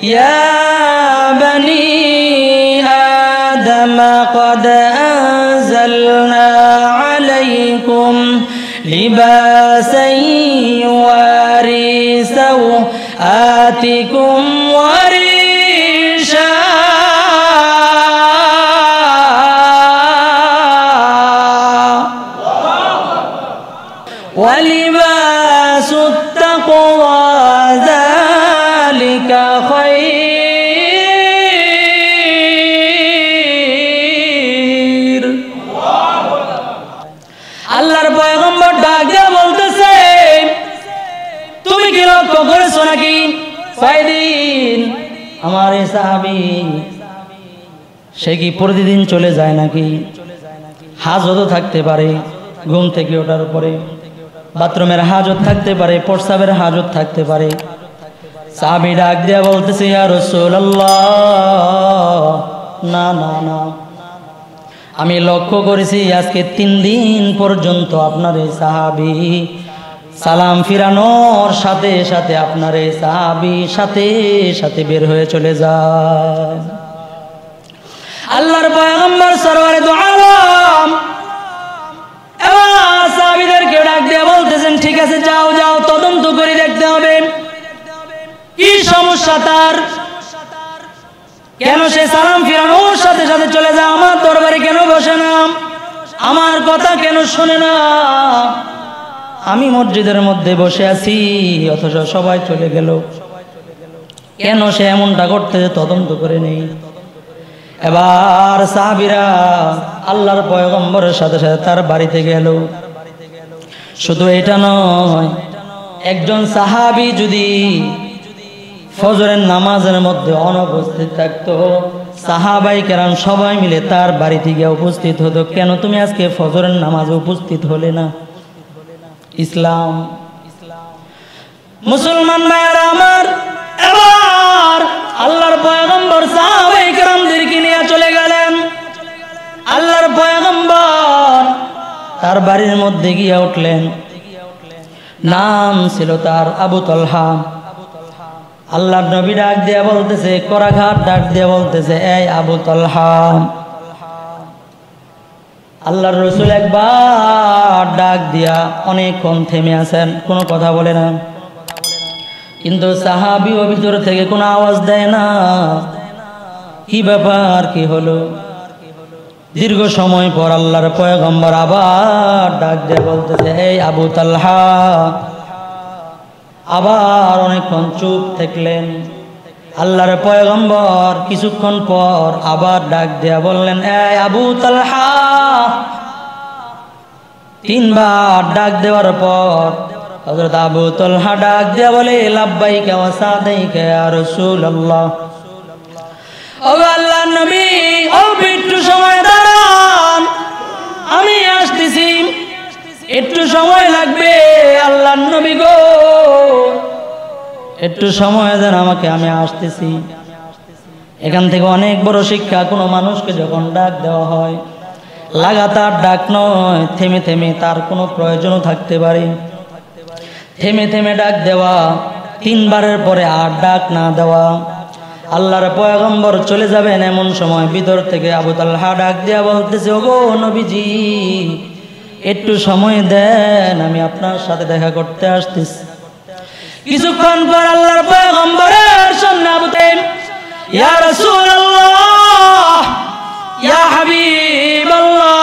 ইয়া বনি আদম قد أنزلنا عليكم لباسا يواري سوآتكم وريشا ولباس التقوى ذلك خير আল্লাহর পয়গম্বর ডাক দিয়ে বলতেছে তুমি কি লক্ষ্য করেছো নাকি কয়দিন আমার এই সাহাবী সে কি প্রতিদিন চলে যায় নাকি হাজতও থাকতে পারে ঘুম থেকে ওঠার পরে বাথরুমের হাজত থাকতে পারে প্রস্রাবের হাজত থাকতে পারে সাহাবী ডাক দিয়ে বলতেছে ইয়া রাসূলুল্লাহ না না না আমি লক্ষ্য করেছি আজকে 3 দিন পর্যন্ত আপনার এই সাহাবী সালাম ফিরানোর সাথে সাথে আপনার এই সাহাবী সাথে সাথে বের হয়ে চলে যায় আল্লাহর পয়গম্বর সরওয়ারে দু আলম এবার সাহাবীদেরকে ডাক দিয়ে বলতেছেন ঠিক আছে যাও যাও তদন্ত করে দেখতে হবে কি সমস্যা তার কেন সে সালাম ফিরানোর সাথে সাথে চলে যায় আমার দরবারে কেন বসে না আমার কথা কেন শোনে না আমি মসজিদের মধ্যে বসে আছি অথচ সবাই চলে গেল কেন সে এমনটা করতেছে তদন্ত করে নেই এবার সাহাবীরা আল্লাহর পয়গম্বরের সাথে সাথে তার বাড়িতে গেল শুধু এটা নয় একজন সাহাবী যদি ফজরের নামাজের মধ্যে অনুপস্থিত থাকতো সাহাবায়ে কেরাম সবাই মিলে তার বাড়িতে গিয়ে উপস্থিত হতো কেন তুমি আজকে ফজরের নামাজে উপস্থিত হলে না ইসলাম মুসলমান ভাইয়েরা আমার এবার আল্লাহর পয়গম্বর সাহাবায়ে কেরামদেরকে নিয়ে চলে গেলেন আল্লাহর পয়গম্বর তার বাড়ির মধ্যে গিয়ে উঠলেন নাম ছিল তার আবু তালহা আল্লাহর নবী ডাক দিয়ে বলতেছে করাঘাট ডাক দিয়ে বলতেছে এই আবু তালহা আল্লাহর রাসূল একবার ডাক দিয়া অনেকক্ষণ থেমে আছেন কোনো কথা বলে না কিন্তু সাহাবী ও ভিতর থেকে কোনো আওয়াজ দেয় না কি ব্যাপার কি হলো দীর্ঘ সময় পর আল্লাহর পয়গম্বর আবার ডাক দিয়ে বলতেছে এই আবু তালহা আবার অনেকক্ষণ চুপ থাকলেন আল্লাহর পয়গম্বর কিছুক্ষণ পর আবার ডাক দিয়া বললেন এই আবু তালহা 3 বার ডাক দেওয়ার পর হযরত আবু তালহা ডাক দিয়া বলে লাব্বাইকা ওয়া সাদাইকা ইয়া রাসূলুল্লাহ ও আল্লাহর নবী ও একটু সময় দাঁড়ান আমি আসতেছি একটু সময় লাগবে আল্লাহর নবী গো একটু সময় দেন আমাকে আমি আসতেছি এখান থেকে অনেক বড় শিক্ষা কোনো মানুষকে যখন ডাক দেওয়া হয় লাগাতার ডাক নয় থেমে থেমে তার কোনো প্রয়োজনও থাকতে পারে থেমে থেমে ডাক দেওয়া 3 বারের পরে আর ডাক না দেওয়া আল্লাহর পয়গম্বর চলে যাবেন এমন সময় ভিতর থেকে আবু তালহা ডাক দিয়া বলতেছে ওগো নবীজি একটু সময় দেন আমি আপনার সাথে দেখা করতে আসতেছি কিছুক্ষণ পর আল্লাহর পয়গম্বরের সামনে আবু তাইম ইয়া রাসূলুল্লাহ ইয়া হাবিবাল্লাহ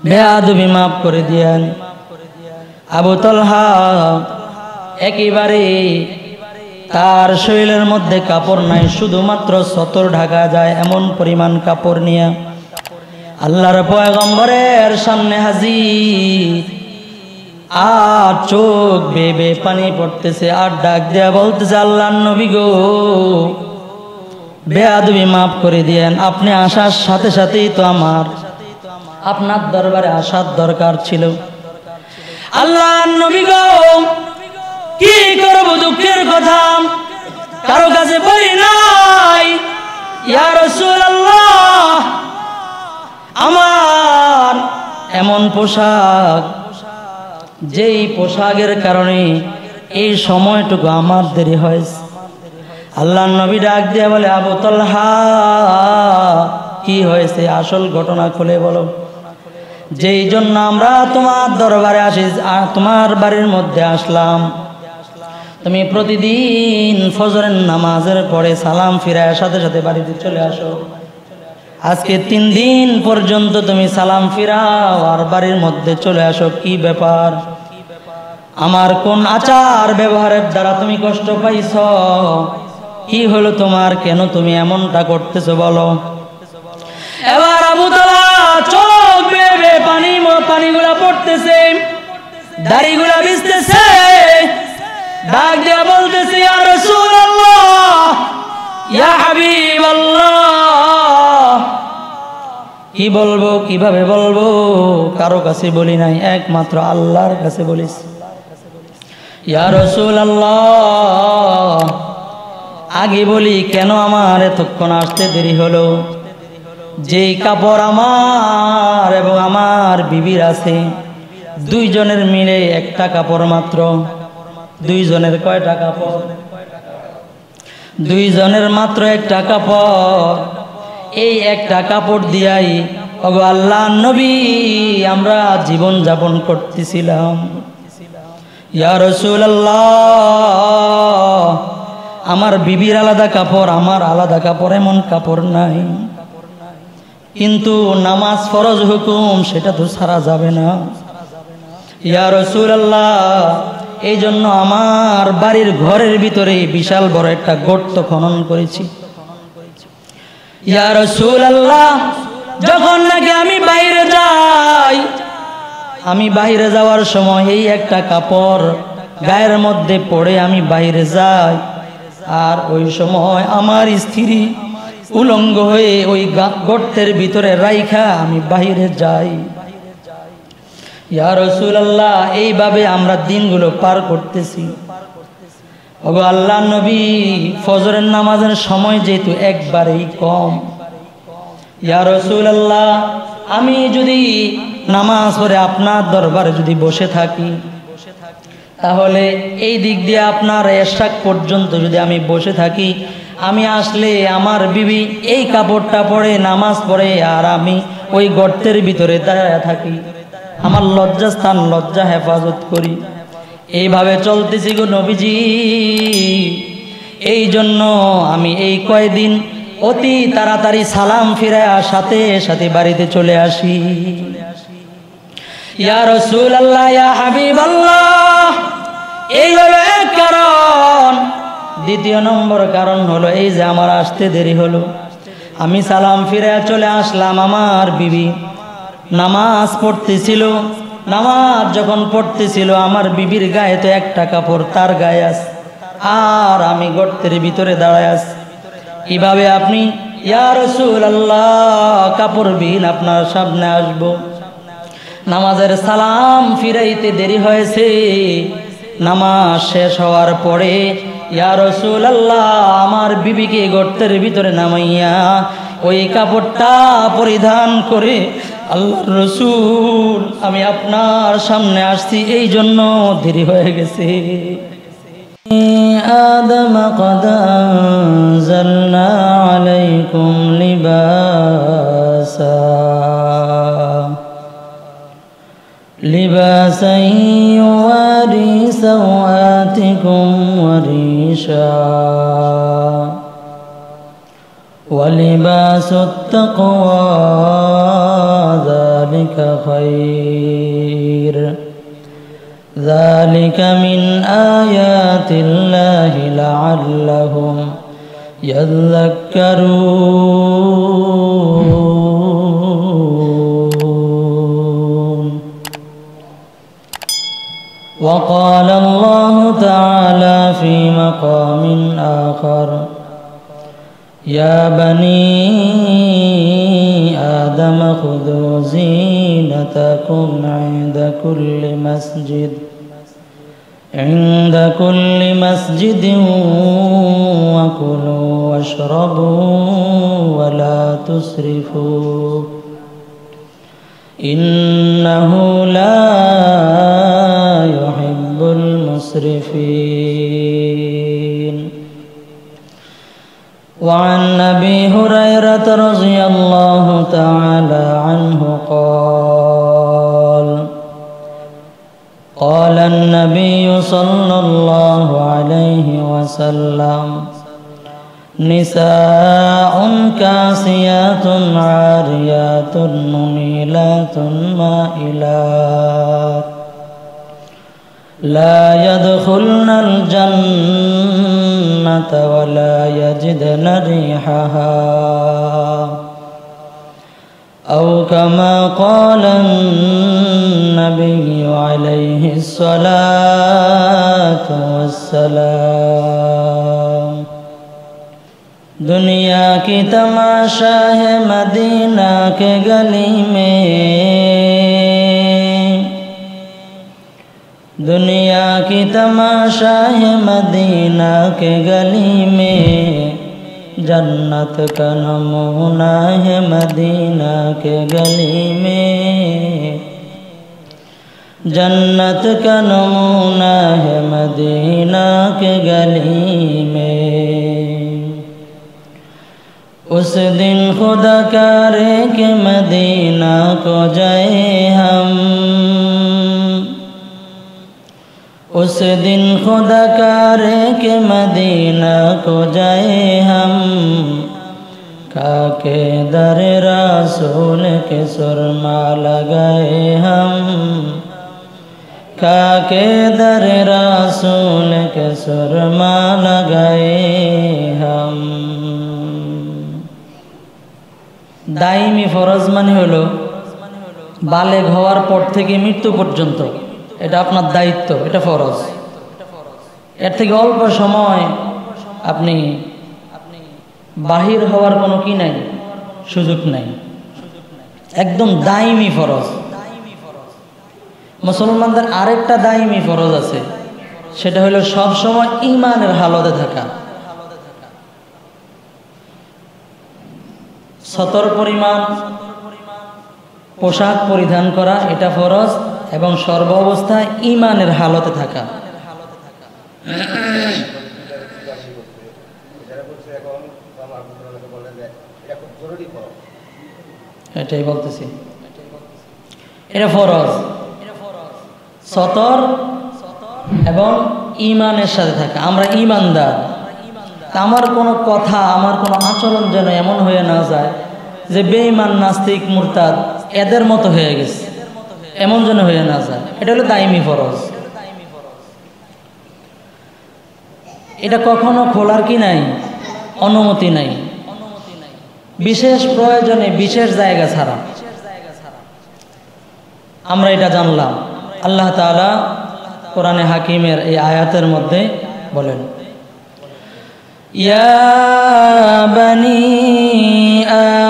বেয়াদবি মাফ করে দিয়েন আবু তালহা একেবারে তার শরীরের মধ্যে কাপড় নাই শুধুমাত্র সতর ঢাকা যায় এমন পরিমাণ কাপড় নিয়ে আল্লাহর পয়গম্বরের সামনে হাজির আর চোখ বেয়ে পানি পড়তেছে আর ডাক দেয়া বলতেছে আল্লাহর নবী গো বেয়াদবি মাফ করে দিয়েন আপনি আসার সাথে সাথেই তো আমার আপনার দরবারে আসার দরকার ছিল আল্লাহর নবী গো কি করব দুঃখের কথা কারো কাছে বলি নাই ইয়া রাসূলুল্লাহ আমার এমন পোশাক যেই পোশাকের কারণে এই সময়টুকু আমার দেরি হয়েছে। আল্লাহর নবী ডাক দিয়ে বলে, আবু তালহা কি হয়েছে, আসল ঘটনা খুলে বলো। যেই জন্য আমরা তোমার দরবারে আসি, তোমার বাড়ির মধ্যে আসলাম, তুমি প্রতিদিন ফজরের নামাজের পরে সালাম ফিরায় সাথে সাথে বাড়িতে চলে আসো। আজকে 3 দিন পর্যন্ত তুমি সালাম ফিরাও আর বাড়ির মধ্যে চলে আসো, কি ব্যাপার? আমার কোন আচার ব্যবহারের দ্বারা তুমি কষ্ট পাইছ? কি হলো তোমার, কেন তুমি এমনটা করতেছো বলো। এবার আবু তালহা চোখ বেয়ে পানিগুলা পড়তেছে, দাড়িগুলা ভিজতেছে, ডাক দিয়া বলতেছে, ইয়া রাসূলুল্লাহ, ইয়া হাবিবাল্লাহ। কি বলবো, কিভাবে বলবো? কারো কাছে বলি নাই, একমাত্র আল্লাহর কাছে বলিস। ইয়া রাসূলুল্লাহ, আগে বলি কেন আমার এতক্ষণ আসতে দেরি হলো? যেই কাপড় আমার এবং আমার বিবির আছে, 2 জনের মিলে একটা কাপড় মাত্র। 2 জনের কয়টা কাপড়? 2 জনের মাত্র একটা কাপড়। এই একটা কাপড় দিয়াই ওগো আল্লাহর নবী আমরা জীবন যাপন করতেছিলাম। ইয়া রাসূলুল্লাহ, আমার বিবির আলাদা কাপড়, আমার আলাদা কাপড়, এমন কাপড় নাই। কিন্তু নামাজ ফরজ হুকুম, সেটা তো ছাড়া যাবে না। ইয়া রাসূলুল্লাহ, এই জন্য আমার বাড়ির ঘরের ভিতরে বিশাল বড় একটা গর্ত খনন করেছি। ইয়া রাসূলুল্লাহ, যখন নাকি আমি বাইরে যাই, আমি বাইরে যাওয়ার সময় এই একটা কাপড় গায়ের মধ্যে পড়ে আমি বাইরে যাই, আর ওই সময় আমার স্ত্রী উলঙ্গ হয়ে ওই গর্তের ভিতরে রাইখা আমি বাইরে যাই। ইয়া রাসূলুল্লাহ, এইভাবে আমরা দিনগুলো পার করতেছি। ওগো আল্লাহর নবী, ফজরের নামাজের সময় যেহেতু একবারেই কম, ইয়া রাসূলুল্লাহ, আমি যদি নামাজ পড়ে আপনার দরবারে যদি বসে থাকি, তাহলে এই দিক দিয়ে আপনার এশাক পর্যন্ত যদি আমি বসে থাকি, আমি আসলে আমার বিবি এই কাপড়টা পরে নামাজ পড়ে আর আমি ওই গর্তের ভিতরে দাঁড়ায় থাকি, আমার লজ্জাস্থান লজ্জা হেফাজত করি। এইভাবে চলতেছি গো নবীজি। এই জন্য আমি এই কয়দিন অতি তাড়াতাড়ি সালাম ফিরায় সাথে সাথে বাড়িতে চলে আসি। ইয়া রাসূলুল্লাহ, ইয়া হাবিবাল্লাহ, এই হলো এক কারণ। 2 নম্বর কারণ হলো এই যে আমার আসতে দেরি হলো। আমি সালাম ফিরায় চলে আসলাম, আমার বিবি নামাজ পড়তেছিল। নামাজ যখন পড়তেছিল, আমার বিবির গায়ে তো একটা কাপড় তার গায়ে আছে, আর আমি গর্তের ভিতরে দাঁড়ায় আছি। কিভাবে আপনি ইয়া রাসূলুল্লাহ কাপড়বিহীন আপনার সামনে আসব? নামাজের সালাম ফিরাইতে দেরি হয়েছে। নামাজ শেষ হওয়ার পরে ইয়া রাসূলুল্লাহ আমার বিবিকে গর্তের ভিতরে নামাইয়া ওই কাপড়টা পরিধান করে আল্লাহর রাসূল আমি আপনার সামনে আসছি, এই জন্য দেরি হয়ে গেছে। আদম قد أنزلنا عليكم لباسا يواري سوآتكم وريشا ولباس التقوى ذلك خير ذلك من آيات الله لعلهم يذكرون. وقال الله تعالى في مقام آخر يا بني آدم خذوا زينتكم عند كل مسجد وكلوا واشربوا ولا تسرفوا إنه لا يحب المسرفين. وعن أبي هريرة رضي الله تعالى عنه قال قال النبي صلى الله عليه وسلم نساء كاسيات عاريات مميلات مائلات لا يدخلن الجنة ولا يجدن ريحها أو كما قال النبي عليه الصلاة والسلام दुनिया की तमाशा है मदीना के गली में दुनिया की तमाशा है मदीना के गली में जन्नत का नमूना है मदीना के गली में जन्नत का नमूना है मदीना के गली में उस दिन खुदा करे कि मदीना को जाए हम उस दिन खुदा करे कि मदीना को जाए हम काके दर रसूल के सुरमा लगाए हम काके दर रसूल के सुरमा लगाए हम দাইমি ফরজ মানে হলো বালেগ হওয়ার পর থেকে মৃত্যু পর্যন্ত এটা আপনার দায়িত্ব, এটা ফরজ। এর থেকে অল্প সময় আপনি বাহির হওয়ার কোনো কি নাই, সুযোগ নাই, একদম দাইমি ফরজ। মুসলমানদের আরেকটা দাইমি ফরজ আছে, সেটা হলো সব সময় ঈমানের হালতে থাকা, সতর পরিমাণ পোশাক পরিধান করা, এটা ফরজ, এবং সর্ব অবস্থায় ঈমানের হালতে থাকা। এটাই বলতেছি, এটা ফরজ, সতর এবং ঈমানের সাথে থাকা। আমরা ঈমানদার, আমার কোনো কথা, আমার কোনো আচরণ যেন এমন হয়ে না যায় যে বেঈমান, নাস্তিক, মুরতাদ এদের মতো হয়ে গেছে, এমন যেন হয়ে না যায়। এটা হলো দাইমি ফরজ। এটা কখনো খোলার কি নাই, অনুমতি নাই, বিশেষ প্রয়োজনে বিশেষ জায়গা ছাড়া। আমরা এটা জানলাম। আল্লাহ তাআলা কোরআনে হাকিমের এই আয়াতের মধ্যে বলেন, ইয়া বনি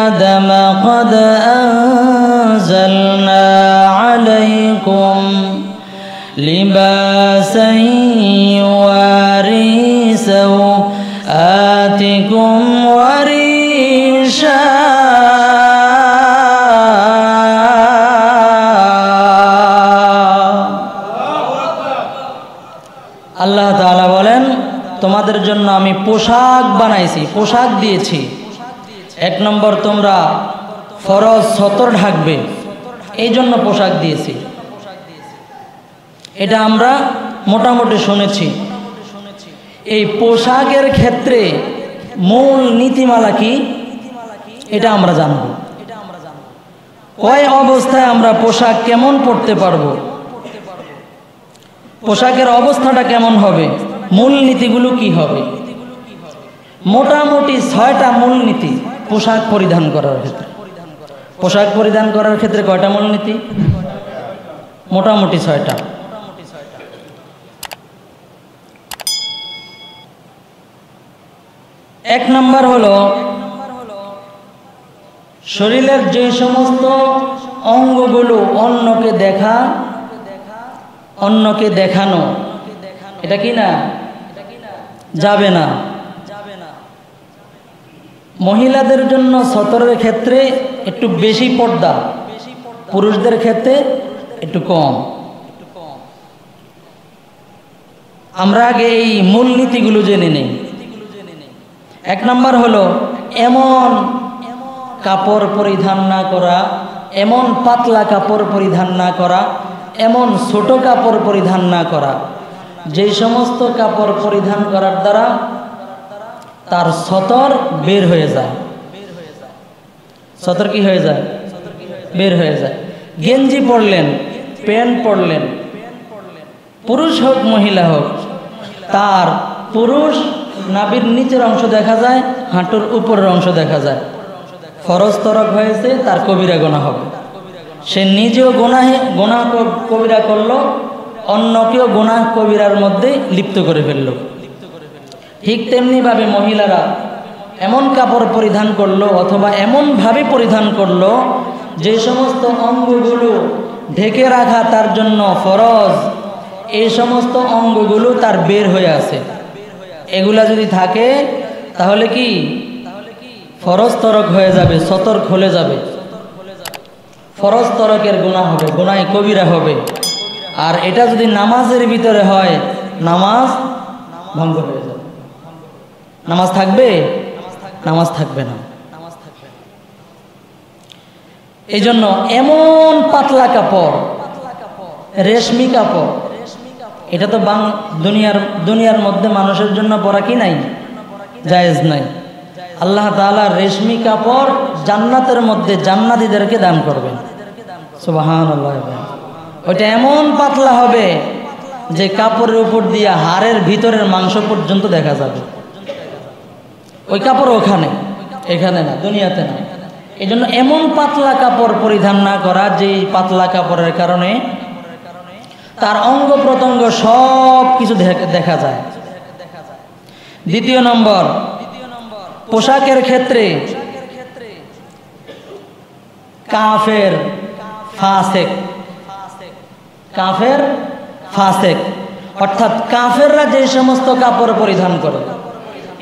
আদম কদ আনজালনা আলাইকুম লিবাসান ইউয়ারি সাওআতিকুম ওয়া রিশা আল্লাহ তাআলা বলেন, তোমাদের জন্য আমি পোশাক বানাইছি, পোশাক দিয়েছি। এক নম্বর, তোমরা ফরজ সতর ঢাকবে, এই জন্য পোশাক দিয়েছি। এটা আমরা মোটামুটি শুনেছি। এই পোশাকের ক্ষেত্রে মূল নীতিমালা কি, এটা আমরা জানব। কয় অবস্থায় আমরা পোশাক কেমন পরতে পারবো, পোশাকের অবস্থাটা কেমন হবে, মূল নীতিগুলো কি হবে। মোটামুটি 6টা মূল নীতি পোশাক পরিধান করার ক্ষেত্রে। পোশাক পরিধান করার ক্ষেত্রে কয়টা মূল নীতি? মোটামুটি 6টা। এক নম্বর হলো শরীরের যে সমস্ত অঙ্গগুলো অন্যকে দেখা, অন্যকে দেখানো, এটা কি না, যাবে না। মহিলাদের জন্য সতরের ক্ষেত্রে একটু বেশি পর্দা, পুরুষদের ক্ষেত্রে একটু কম। আমরা আগে এই মূলনীতিগুলো জেনে নেই। এক নাম্বার হলো এমন কাপড় পরিধান না করা, এমন পাতলা কাপড় পরিধান না করা, এমন ছোট কাপড় পরিধান না করা, যেই সমস্ত কাপড় পরিধান করার দ্বারা তার সতর বের হয়ে যায়। সতর কি হয়ে যায়? বের হয়ে যায়। গেঞ্জি পরলেন, প্যান্ট পরলেন, পুরুষ হোক মহিলা হোক, তার পুরুষ নাভির নিচের অংশ দেখা যায়, হাঁটুর উপরের অংশ দেখা যায়। ফরজ তরক হয়েছে, তার কবিরা গুনাহ হবে। সে নিজেও গুনাহ কবিরা করলো, অন্যকেও গুনাহ কবিরার মধ্যে লিপ্ত করে ফেললো। ঠিক তেমনিভাবে মহিলারা এমন কাপড় পরিধান করলো অথবা এমনভাবে পরিধান করলো যে সমস্ত অঙ্গগুলো ঢেকে রাখা তার জন্য ফরজ, এই সমস্ত অঙ্গগুলো তার বের হয়ে আছে। এগুলা যদি থাকে তাহলে কি ফরজ তরক হয়ে যাবে, সতর খুলে যাবে, ফরজ তরকের গুনাহ হবে, গুনাহ কবিরা হবে। আর এটা যদি নামাজের ভিতরে হয়, নামাজ ভঙ্গ হয়ে যাবে। নামাজ থাকবে? নামাজ থাকবে না। এই জন্য এমন পাতলা কাপড়, রেশমি কাপড়, এটা তো দুনিয়ার মধ্যে মানুষের জন্য পরা কি নাই, জায়েজ নাই। আল্লাহ তাআলা রেশমি কাপড় জান্নাতের মধ্যে জান্নাতীদেরকে দান করবেন। সুবহানাল্লাহ। ওইটা এমন পাতলা হবে যে কাপড়ের উপর দিয়ে হাড়ের ভিতরের মাংস পর্যন্ত দেখা যাবে। ওই কাপড় ওখানে, এখানে না, দুনিয়াতে না। এই জন্য এমন পাতলা কাপড় পরিধান না করা, যে পাতলা কাপড়ের কারণে তার অঙ্গ প্রত্যঙ্গ সব কিছু দেখা যায়। দ্বিতীয় নম্বর, পোশাকের ক্ষেত্রে কাফের ফাসেক, কাফের ফাসেক অর্থাৎ কাফেররা যে সমস্ত কাপড় পরিধান করে,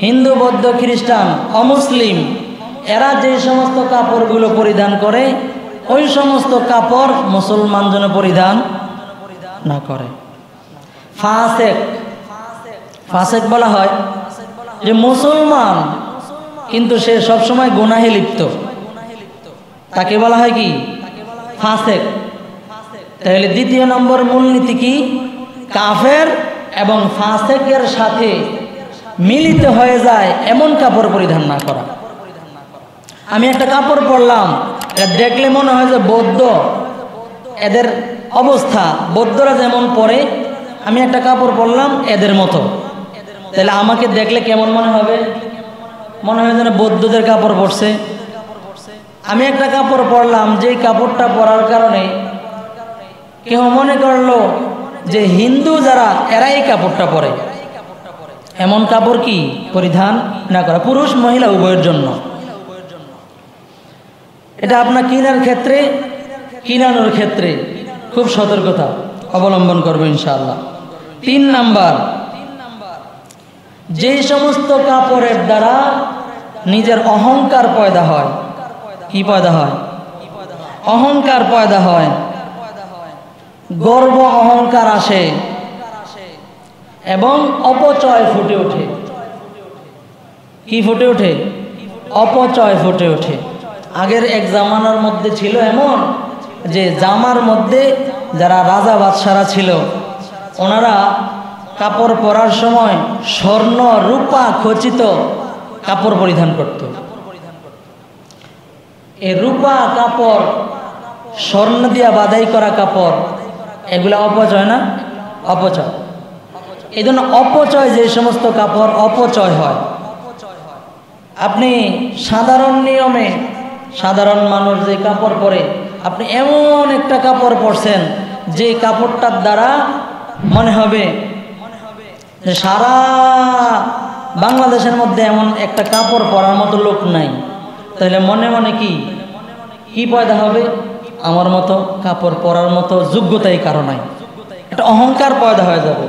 হিন্দু বৌদ্ধ খ্রিস্টান অমুসলিম, এরা যে সমস্ত কাপড়গুলো পরিধান করে, ওই সমস্ত কাপড় মুসলমান যেন পরিধান না করে। ফাসেক, ফাসেক বলা হয় যে মুসলমান কিন্তু সে সবসময় গুনাহে লিপ্ত, তাকে বলা হয় কি? ফাসেক। তাহলে দ্বিতীয় নম্বর মূলনীতি কি? কাফের এবং ফাসেকের সাথে মিলিত হয়ে যায় এমন কাপড় পরিধান না করা। আমি একটা কাপড় পরলাম, দেখলে মনে হয় যে বৌদ্ধ, এদের অবস্থা, বৌদ্ধরা যেমন পরে, আমি একটা কাপড় পরলাম এদের মতো, তাহলে আমাকে দেখলে কেমন মনে হবে? মনে হয় যেন বৌদ্ধদের কাপড় পরছে। আমি একটা কাপড় পরলাম, যে কাপড়টা পরার কারণে কেউ মনে করলো যে হিন্দু যারা, এরা এই কাপড়টা পরে, এমন কাপড় কি পরিধান না করা, পুরুষ মহিলা উভয়ের জন্য। এটা আপনার কেনার ক্ষেত্রে, কিনানোর ক্ষেত্রে খুব সতর্কতা অবলম্বন করবো ইনশাআল্লাহ। 3 নাম্বার, যে সমস্ত কাপড়ের দ্বারা নিজের অহংকার পয়দা হয়। কি পয়দা হয়? অহংকার পয়দা হয়, গর্ব অহংকার আসে এবং অপচয় ফুটে ওঠে। কি ফুটে ওঠে? অপচয় ফুটে ওঠে। আগের এক জামানার মধ্যে ছিল এমন যে জামার মধ্যে যারা রাজা বাদশারা ছিল, ওনারা কাপড় পরার সময় স্বর্ণ রূপা খচিত কাপড় পরিধান করত। এই রূপা কাপড়, স্বর্ণ দিয়া বাধাই করা কাপড়, এগুলা অপচয় না? অপচয়। এই জন্য অপচয়, যে সমস্ত কাপড় অপচয় হয়, আপনি সাধারণ নিয়মে, সাধারণ মানুষ যে কাপড় পরে, আপনি এমন একটা কাপড় পরছেন যে কাপড়টার দ্বারা মনে হবে যে সারা বাংলাদেশের মধ্যে এমন একটা কাপড় পরার মতো লোক নাই, তাহলে মনে মনে কি পয়দা হবে? আমার মতো কাপড় পরার মতো যোগ্যতাই কারো নাই, একটা অহংকার পয়দা হয়ে যাবে।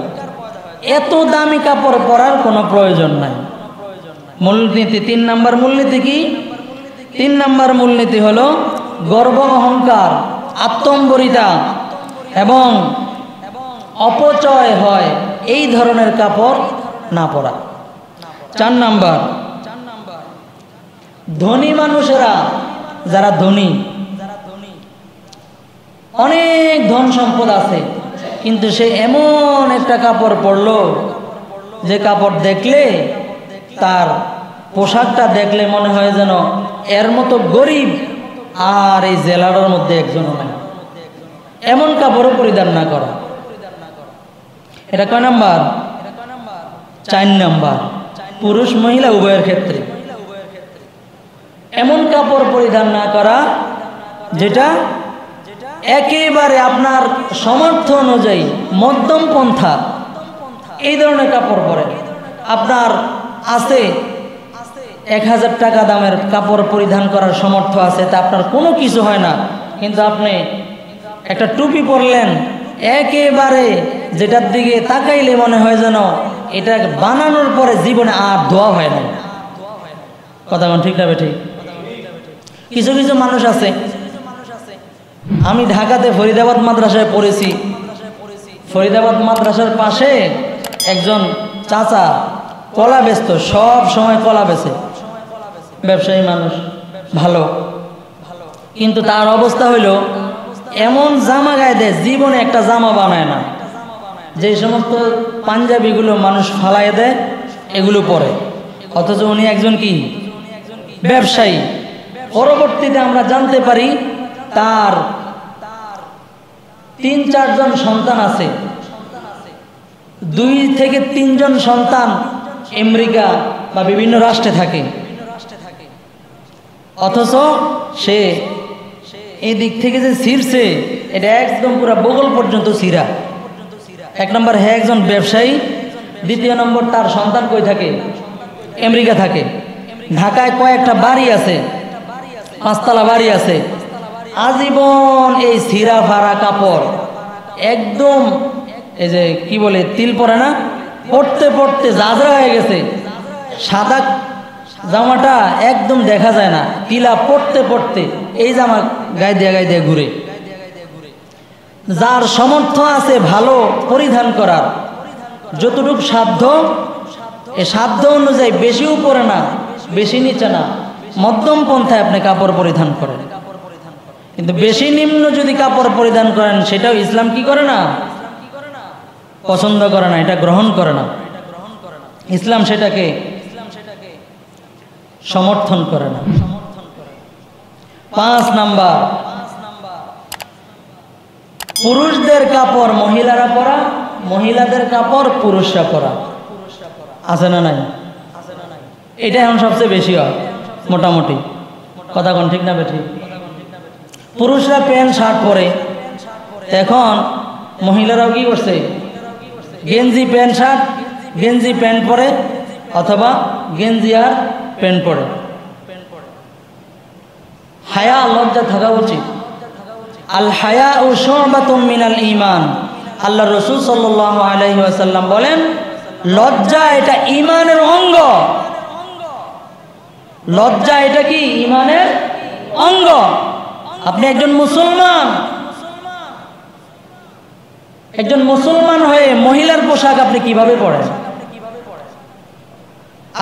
এত দামি কাপড় পরার কোনো প্রয়োজন নাই। মূলনীতি 3 নাম্বার মূলনীতি কি? 3 নাম্বার মূলনীতি হলো গর্ব অহংকার, আত্মম্বরিতা এবং অপচয় হয় এই ধরনের কাপড় না পরা। 4 নাম্বার, ধনী মানুষেরা যারা ধনী, অনেক ধন সম্পদ আছে, কিন্তু সে এমন একটা কাপড় পরলো যে কাপড় দেখলে, তার পোশাকটা দেখলে মনে হয় যেন এর মতো গরিব আর এই জেলার মধ্যে একজন নাই, এমন কাপড়ও পরিধান না করা। এটা কয় নাম্বার? 4 নাম্বার। পুরুষ মহিলা উভয়ের ক্ষেত্রে এমন কাপড় পরিধান না করা যেটা একেবারে আপনার সামর্থ্য অনুযায়ী মধ্যম পন্থা, এই ধরনের কাপড় পরে। আপনার আছে 1000 টাকা দামের কাপড় পরিধান করার সামর্থ্য আছে, তা আপনার কোনো কিছু হয় না, কিন্তু আপনি একটা টুপি পরলেন একেবারে যেটার দিকে তাকাইলে মনে হয় যেন এটা বানানোর পরে জীবনে আর ধোয়া হয় না। কথা কোন ঠিক না ঠিক? কিছু কিছু মানুষ আছে, আমি ঢাকাতে ফরিদাবাদ মাদ্রাসায় পড়েছি, ফরিদাবাদ মাদ্রাসার পাশে একজন চাচা কলা বেচত, সব সময় কলা বেচে, ব্যবসায়ী মানুষ, ভালো, কিন্তু তার অবস্থা হইল এমন জামা গায়ে দেয়, জীবনে একটা জামা বানায় না। যে সমস্ত পাঞ্জাবিগুলো মানুষ ফালাই দেয় এগুলো পরে, অথচ উনি একজন কি ব্যবসায়ী। পরবর্তীতে আমরা জানতে পারি তার 3-4 জন সন্তান আছে, 2 থেকে 3 জন সন্তান আমেরিকা বা বিভিন্ন রাষ্ট্রে থাকে, অথচ সে এই দিক থেকে যে ছিঁড়ছে এটা একদম পুরো বগল পর্যন্ত ছিঁড়া। 1 নম্বর হ্যাঁ একজন ব্যবসায়ী, 2 নম্বর তার সন্তান কই থাকে? আমেরিকা থাকে। ঢাকায় কয়েকটা বাড়ি আছে, 5 তলা বাড়ি আছে, আজীবন এই ছিঁড়া ফাড়া কাপড়, একদম এই যে কি বলে তিল পরে না, পড়তে পড়তে জাজরা হয়ে গেছে, সাদা জামাটা একদম দেখা যায় না, তিলা পড়তে পড়তে এই জামা গায়ে দিয়ে ঘুরে। যার সামর্থ্য আছে ভালো পরিধান করার, যতটুকু সাধ্য, এই সাধ্য অনুযায়ী বেশি উপরে না বেশি নিচে না, মধ্যম পন্থায় আপনি কাপড় পরিধান করেন। কিন্তু বেশি নিম্ন যদি কাপড় পরিধান করেন সেটাও ইসলাম কি করে না, পছন্দ করে না, এটা গ্রহণ করে না। ইসলাম সেটাকে সমর্থন করে না। 5 নাম্বার, পুরুষদের কাপড় মহিলারা পরা, মহিলাদের কাপড় পুরুষরা পরা, আছে না নাই? এটা এখন সবচেয়ে বেশি হয় মোটামুটি। কথা কোন ঠিক না বেঠি? পুরুষরা প্যান্ট শার্ট পরে, এখন মহিলারাও কি করছে? গেঞ্জি প্যান্ট শার্ট, গেঞ্জি প্যান্ট পরে, অথবা গেঞ্জি আর প্যান্ট পরে। হায়া লজ্জা থাকা উচিত। আল হায়া ও শুবাতুম মিনাল ঈমান। আল্লাহ রাসূল সাল্লাল্লাহু আলাইহি ওয়াসাল্লাম বলেন লজ্জা এটা ঈমানের অঙ্গ। লজ্জা এটা কি? ঈমানের অঙ্গ। আপনি একজন মুসলমান, একজন মুসলমান হয়ে মহিলার পোশাক আপনি কিভাবে পরেন?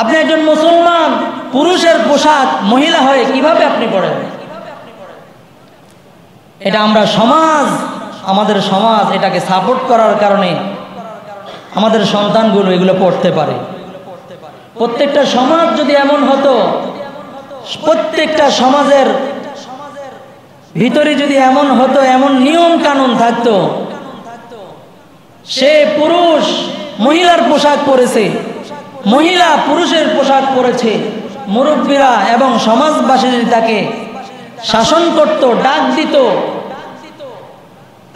আপনি একজন মুসলমান, পুরুষের পোশাক মহিলা হয়ে কিভাবে আপনি পরেন? এটা আমরা সমাজ, আমাদের সমাজ এটাকে সাপোর্ট করার কারণে আমাদের সন্তানগুলো এগুলো পড়তে পারে। প্রত্যেকটা সমাজ যদি এমন হতো, প্রত্যেকটা সমাজের ভিতরে যদি এমন হতো, এমন নিয়ম কানুন থাকতো, সে পুরুষ মহিলার পোশাক পরেছে, মহিলা পুরুষের পোশাক পরেছে, মুরব্বীরা এবং সমাজবাসী তাকে শাসন করত, ডাক দিত,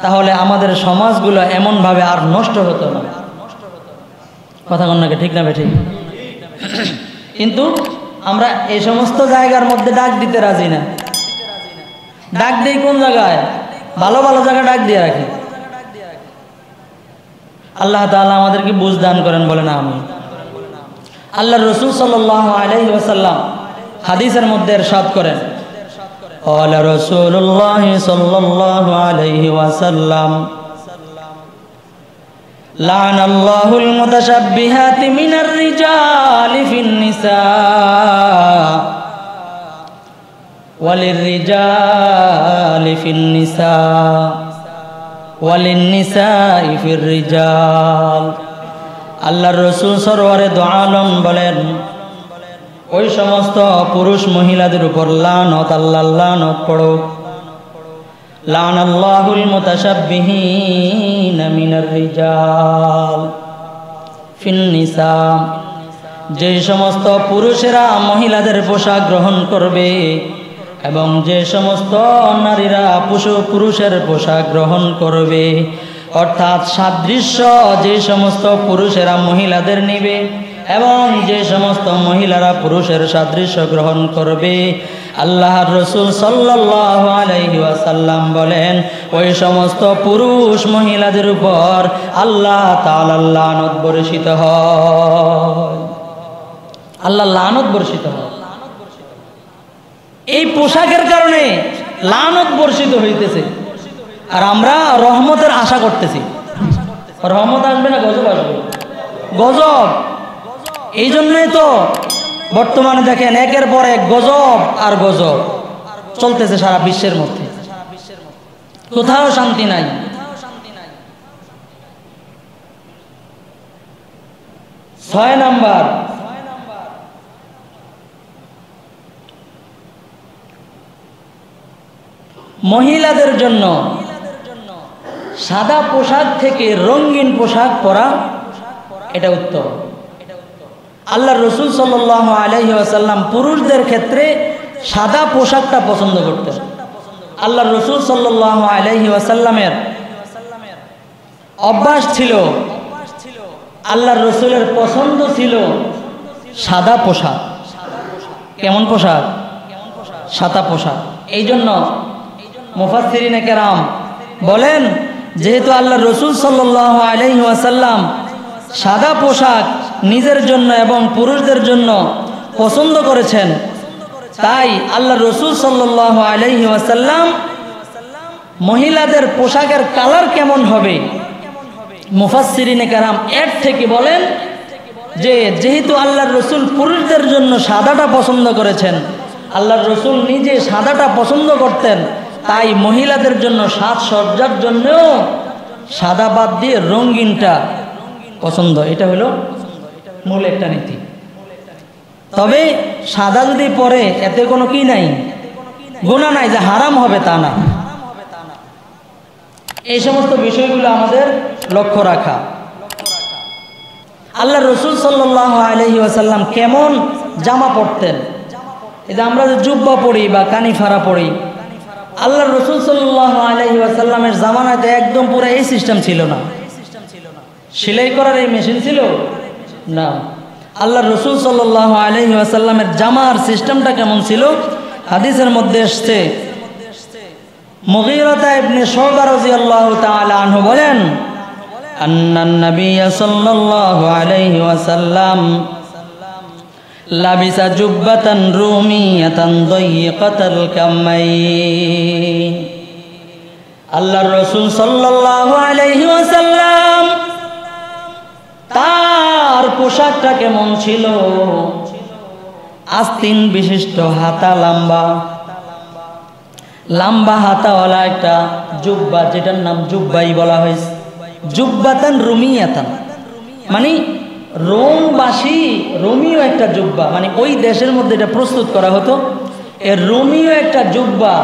তাহলে আমাদের সমাজগুলো এমনভাবে আর নষ্ট হতো না। কথা কন্যাকে ঠিক না ঠিক? কিন্তু আমরা এই সমস্ত জায়গার মধ্যে ডাক দিতে রাজি না। ডাক দিই কোন জায়গায়? ভালো ভালো জায়গায় ডাক দিয়ে রাখি। আল্লাহ তাআলা আমাদেরকে বুঝ দান করেন, বলে না আমি। আল্লাহ রাসূল সাল্লাল্লাহু আলাইহি ওয়াসাল্লাম হাদিসের মধ্যে ইরশাদ করেন, ক্বালা রাসূলুল্লাহ সাল্লাল্লাহু আলাইহি ওয়াসাল্লাম লা'নাল্লাহুল মুতাশাব্বিহাতি মিনার রিজালি ফিন নিসা ওয়ালিররিজালি ফিন্নিসা ওয়ালিন্নিসাই ফিররিজাল। আল্লাহর রাসূল সরওয়ারে দু আলম বলেন, ওই সমস্ত পুরুষ মহিলাদের উপর লানত, আল্লাহর লানত পড়ুক। লানাল্লাহুল মুতাশাব্বিহিনা মিনার রিজাল ফিন্নিসা। যে সমস্ত পুরুষেরা মহিলাদের পোশাক গ্রহণ করবে এবং যে সমস্ত নারীরা পুরুষের পোশাক গ্রহণ করবে, অর্থাৎ সাদৃশ্য যে সমস্ত পুরুষেরা মহিলাদের নিবে এবং যে সমস্ত মহিলারা পুরুষের সাদৃশ্য গ্রহণ করবে, আল্লাহর রাসূল সাল্লাল্লাহু আলাইহি ওয়াসাল্লাম বলেন, ওই সমস্ত পুরুষ মহিলাদের উপর আল্লাহ তাআলার লানত বর্ষিত হয়। আল্লাহর লানত বর্ষিত হয়। এই পোশাকের কারণে লানত বর্ষিত হইতেছে, আর আমরা রহমতের আশা করতেছি। রহমত আসবে না গজব আসবে? গজব। এই জন্যই তো বর্তমানে দেখেন একের পর এক গজব আর গজব চলতেছে সারা বিশ্বের মধ্যে, কোথাও শান্তি নাই। ছয় নাম্বার, মহিলাদের জন্য সাদা পোশাক থেকে রঙিন পোশাক পরা এটা উত্তম। আল্লাহর রাসূল সাল্লাল্লাহু আলাইহি ওয়াসাল্লাম পুরুষদের ক্ষেত্রে সাদা পোশাকটা পছন্দ করতেন। আল্লাহর রাসূল সাল্লাল্লাহু আলাইহি ওয়াসাল্লামের অভ্যাস ছিল, আল্লাহর রাসূলের পছন্দ ছিল সাদা পোশাক। কেমন পোশাক? সাদা পোশাক। এই জন্য মুফাসসিরিনে কেরাম বলেন, যেহেতু আল্লাহর রাসূল সাল্লাল্লাহু আলাইহি ওয়াসাল্লাম সাদা পোশাক নিজের জন্য এবং পুরুষদের জন্য পছন্দ করেছেন, তাই আল্লাহর রাসূল সাল্লাল্লাহু আলাইহি ওয়াসাল্লাম মহিলাদের পোশাকের কালার কেমন হবে, মুফাসসিরিনে কেরাম এর থেকে বলেন যে যেহেতু আল্লাহর রাসূল পুরুষদের জন্য সাদাটা পছন্দ করেছেন, আল্লাহর রাসূল নিজে সাদাটা পছন্দ করতেন, তাই মহিলাদের জন্য সাজসজ্জার জন্যও সাদা বাদ দিয়ে রঙিনটা পছন্দ। এটা হলো মূল একটা নীতি। তবে সাদা যদি পরে এতে কোনো কি নাই, গুনাহ নাই যে হারাম হবে তা না। এই সমস্ত বিষয়গুলো আমাদের লক্ষ্য রাখা। আল্লাহর রাসূল সাল্লাল্লাহু আলাইহি ওয়াসাল্লাম কেমন জামা পরতেন? এই যে আমরা যে জুব্বা পরি বা কানিফারা পরি, আল্লাহর রাসূল সাল্লাল্লাহু আলাইহি ওয়াসাল্লামের জামানাতে একদম পুরো এই সিস্টেম ছিল না। সেলাই করার এই মেশিন ছিল না। আল্লাহর রাসূল সাল্লাল্লাহু আলাইহি ওয়াসাল্লামের জামার সিস্টেমটা কেমন ছিল? হাদিসের মধ্যে এসেছে, মুগীরা ইবনে শুবা রাদিয়াল্লাহু তাআলা আনহু বলেন, আন্নান নবী সাল্লাল্লাহু আলাইহি ওয়াসাল্লাম লাবিসা জুব্বাতান রুমিয়াতান দায়িকাতাল কামাইন। আল্লাহর রাসূল সাল্লাল্লাহু আলাইহি ওয়াসাল্লাম তার পোশাকটা কেমন ছিল? আস্তিন বিশিষ্ট, হাতা লম্বা, লম্বা হাতাওয়ালা একটা জুব্বা, যেটার নাম জুব্বাই বলা হয়েছে। জুব্বাতান রুমিয়াতান মানে রোমবাসী রোমীয় একটা জুব্বা, মানে ওই দেশের মধ্যে এটা প্রস্তুত করা হতো। এর রোমীয় একটা জুব্বা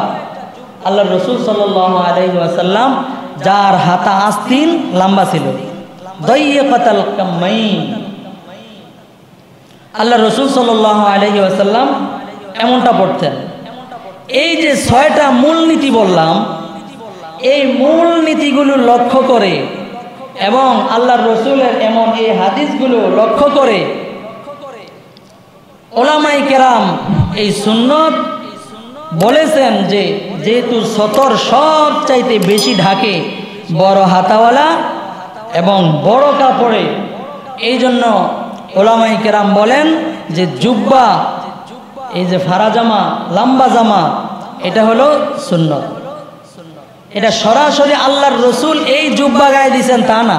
আল্লাহর রাসূল সাল্লাল্লাহু আলাইহি ওয়াসাল্লাম, যার হাতা আস্তিন লম্বা ছিল, দায়িকাতাল কামাইন। আল্লাহর রাসূল সাল্লাল্লাহু আলাইহি ওয়াসাল্লাম এমনটা পড়তেন। এই যে ছয়টা মূলনীতি বললাম, এই মূলনীতিগুলো লক্ষ্য করে এবং আল্লাহর রাসূলের এমন এই হাদিসগুলো লক্ষ্য করে ওলামায়ে কেরাম এই সুন্নত বলেছেন যে যেহেতু সতর সব চাইতে বেশি ঢাকে বড় হাতাওয়ালা এবং বড় কাপড়ে, এই জন্য ওলামায়ে কেরাম বলেন যে জুব্বা, এই যে ফারা জামা, লম্বা জামা, এটা হলো সুন্নত। এটা সরাসরি আল্লাহর রাসূল এই জুব্বা গায়ে দিয়েছেন তা না।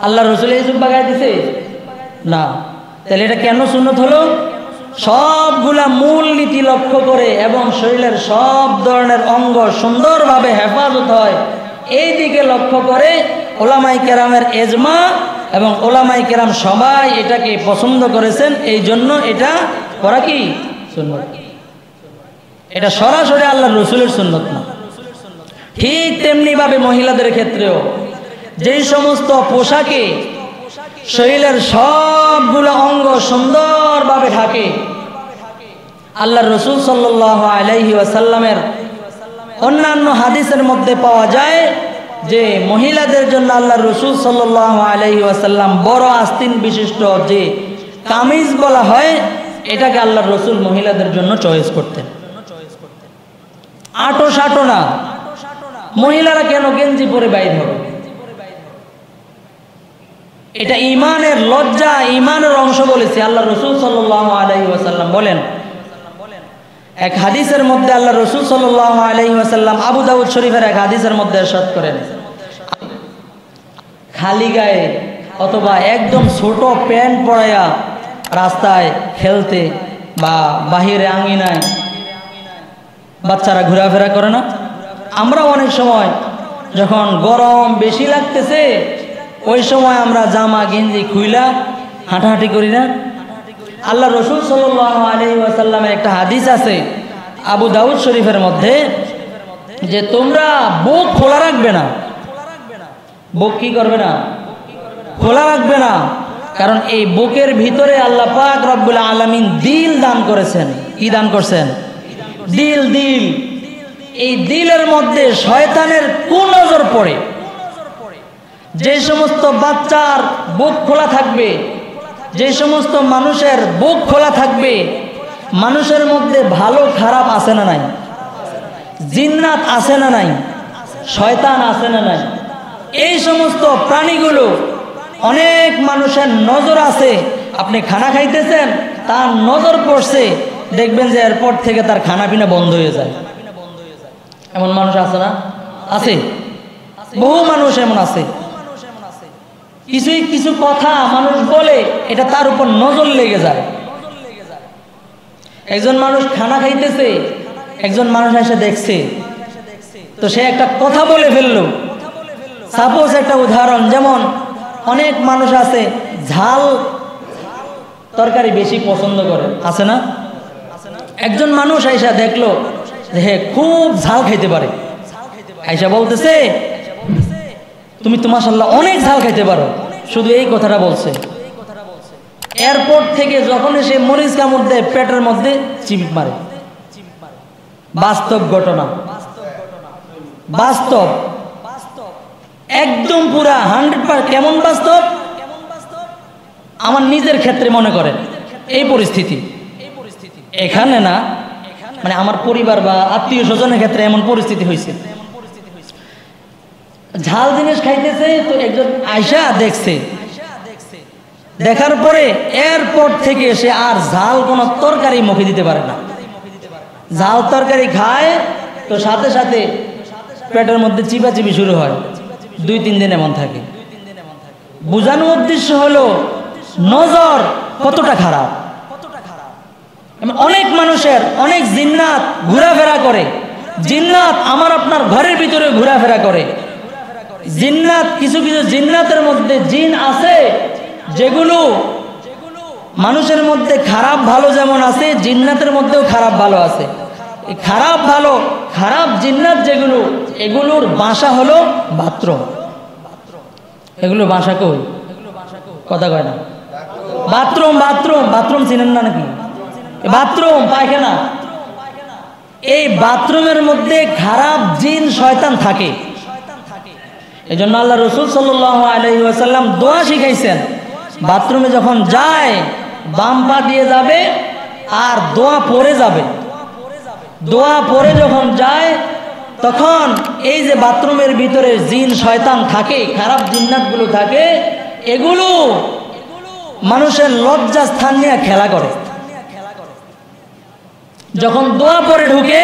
আল্লাহর রাসূল এই জুব্বা গায়ে দিছে না, তাহলে এটা কেন সুন্নত হলো? সবগুলা মূল নীতি লক্ষ্য করে এবং শরীরের সব ধরনের অঙ্গ সুন্দরভাবে হেফাজত হয়, এই দিকে লক্ষ্য করে ওলামাই কেরামের এজমা এবং ওলামাই কেরাম সবাই এটাকে পছন্দ করেছেন। এই জন্য এটা করা কি সুন্নত, এটা সরাসরি আল্লাহর রসুলের সুন্নত না। ঠিক তেমনি ভাবে মহিলাদের ক্ষেত্রেও যেই সমস্ত পোশাকে শরীরের সবগুলো অঙ্গ সুন্দরভাবে ঢাকে, আল্লাহর রসুল সাল্লাল্লাহু আলাইহি ওয়াসাল্লামের অন্যান্য হাদিসের মধ্যে পাওয়া যায় যে মহিলাদের জন্য আল্লাহর রসুল সাল্লাল্লাহু আলাইহি ওয়াসাল্লাম বড় আস্তিন বিশিষ্ট যে কামিজ বলা হয়, এটাকে আল্লাহর রসুল মহিলাদের জন্য চয়েস করতেন। আটো সাটো না, মহিলারা কেন গেঞ্জি পরে বাইর হবে? এটা ঈমানের লজ্জা, ঈমানের অংশ বলেছে আল্লাহ রসুল সাল্লাল্লাহু আলাইহি ওয়াসাল্লাম বলেন। এক হাদিসের মধ্যে আল্লাহ রসুল সাল্লাল্লাহু আলাইহি ওয়াসাল্লাম আবু দাউদ শরীফের এক হাদিসের মধ্যে ইরশাদ করেন, খালি গায়ে অথবা একদম ছোট প্যান্ট পরাইয়া রাস্তায় খেলতে বা বাহিরে আঙিনায় বাচ্চারা ঘোরাফেরা করে না? আমরা অনেক সময় যখন গরম বেশি লাগতেছে ওই সময় আমরা জামা গেঞ্জি খুইলা হাঁটাহাঁটি করি না? আল্লাহ রসুল সাল্লাল্লাহু আলাইহি ওয়াসাল্লামের একটা হাদিস আছে আবু দাউদ শরীফের মধ্যে যে তোমরা বুক খোলা রাখবে না। বুক কি করবে না? খোলা রাখবে না। কারণ এই বুকের ভিতরে আল্লাহ পাক রব্বুল আলামিন দিল দান করেছেন। কি দান করছেন? দিল। দিল, এই দিলের মধ্যে শয়তানের কুনজর পড়ে। যে সমস্ত বাচ্চার বুক খোলা থাকবে, যে সমস্ত মানুষের বুক খোলা থাকবে, মানুষের মধ্যে ভালো খারাপ আছে না নাই? জিন্নাত আছে না নাই? শয়তান আছে না নাই? এই সমস্ত প্রাণীগুলো অনেক মানুষের নজর আছে। আপনি খানা খাইতেছেন, তার নজর পড়ছে, দেখবেন যে এরপর থেকে তার খানা পিনা বন্ধ হয়ে যায়। এমন মানুষ আছে না? আছে, বহু মানুষ এমন আছে। কিছু কথা মানুষ বলে, এটা তার উপর নজর লেগে যায়। একজন মানুষ খানা খাইতেছে, একজন মানুষ এসে দেখছে, তো সে একটা কথা বলে ফেললো। সাপোজ একটা উদাহরণ, যেমন অনেক মানুষ আছে ঝাল তরকারি বেশি পছন্দ করে, আছে না? একজন মানুষ আইসা দেখলো যে হে খুব ঝাল খাইতে পারে, আইসা বলতেছে তুমি তো মাশাআল্লাহ অনেক ঝাল খাইতে পারো, শুধু এই কথাটা বলছে। এরপর থেকে যখন সে মরিচ কামড় দেয় পেটের মধ্যে চিপ মারে। বাস্তব ঘটনা, বাস্তব, একদম পুরা 100%। কেমন বাস্তব? আমার নিজের ক্ষেত্রে মনে করেন এই পরিস্থিতি, এখানে না, মানে আমার পরিবার বা আত্মীয় স্বজনের ক্ষেত্রে এমন পরিস্থিতি হয়েছে। ঝাল জিনিস খাইতেছে, তো একজন আয়সা দেখছে, দেখার পরে এরপর থেকে সে আর ঝাল কোনো তরকারি মুখে দিতে পারে না। ঝাল তরকারি খায় তো সাথে সাথে পেটের মধ্যে চিপাচিপি শুরু হয়, 2-3 দিন এমন থাকে। বোঝানোর উদ্দেশ্য হলো নজর কতটা খারাপ। অনেক মানুষের অনেক জিন্নাত ঘোরাফেরা করে। জিন্নাত আমার আপনার ঘরের ভিতরে ঘোরাফেরা করে। জিন্নাত, কিছু কিছু জিন্নাতের মধ্যে জিন আছে যেগুলো মানুষের মধ্যে খারাপ ভালো যেমন আছে, জিন্নাতের মধ্যেও খারাপ ভালো আছে। এই খারাপ ভালো, খারাপ জিন্নাত যেগুলো, এগুলোর বাসা হলো বাথরুম। এগুলো বাসা কই? কথা কয় না। বাথরুম, বাথরুম, বাথরুম চিনেন না নাকি? বাথরুম, পায়খানা, এই বাথরুমের মধ্যে খারাপ জিন শয়তান থাকে। এই জন্য আল্লাহ রসুল সাল্লাল্লাহু আলাইহি ওয়াসাল্লাম দোয়া শিখাইছেন, বাথরুমে যখন যায় বাম পা দিয়ে যাবে আর দোয়া পরে যাবে। দোয়া পরে যখন যায় তখন এই যে বাথরুমের ভিতরে জিন শয়তান থাকে, খারাপ জিন্নাতগুলো থাকে, এগুলো মানুষের লজ্জা স্থান নিয়ে খেলা করে। যখন দোয়া পরে ঢুকে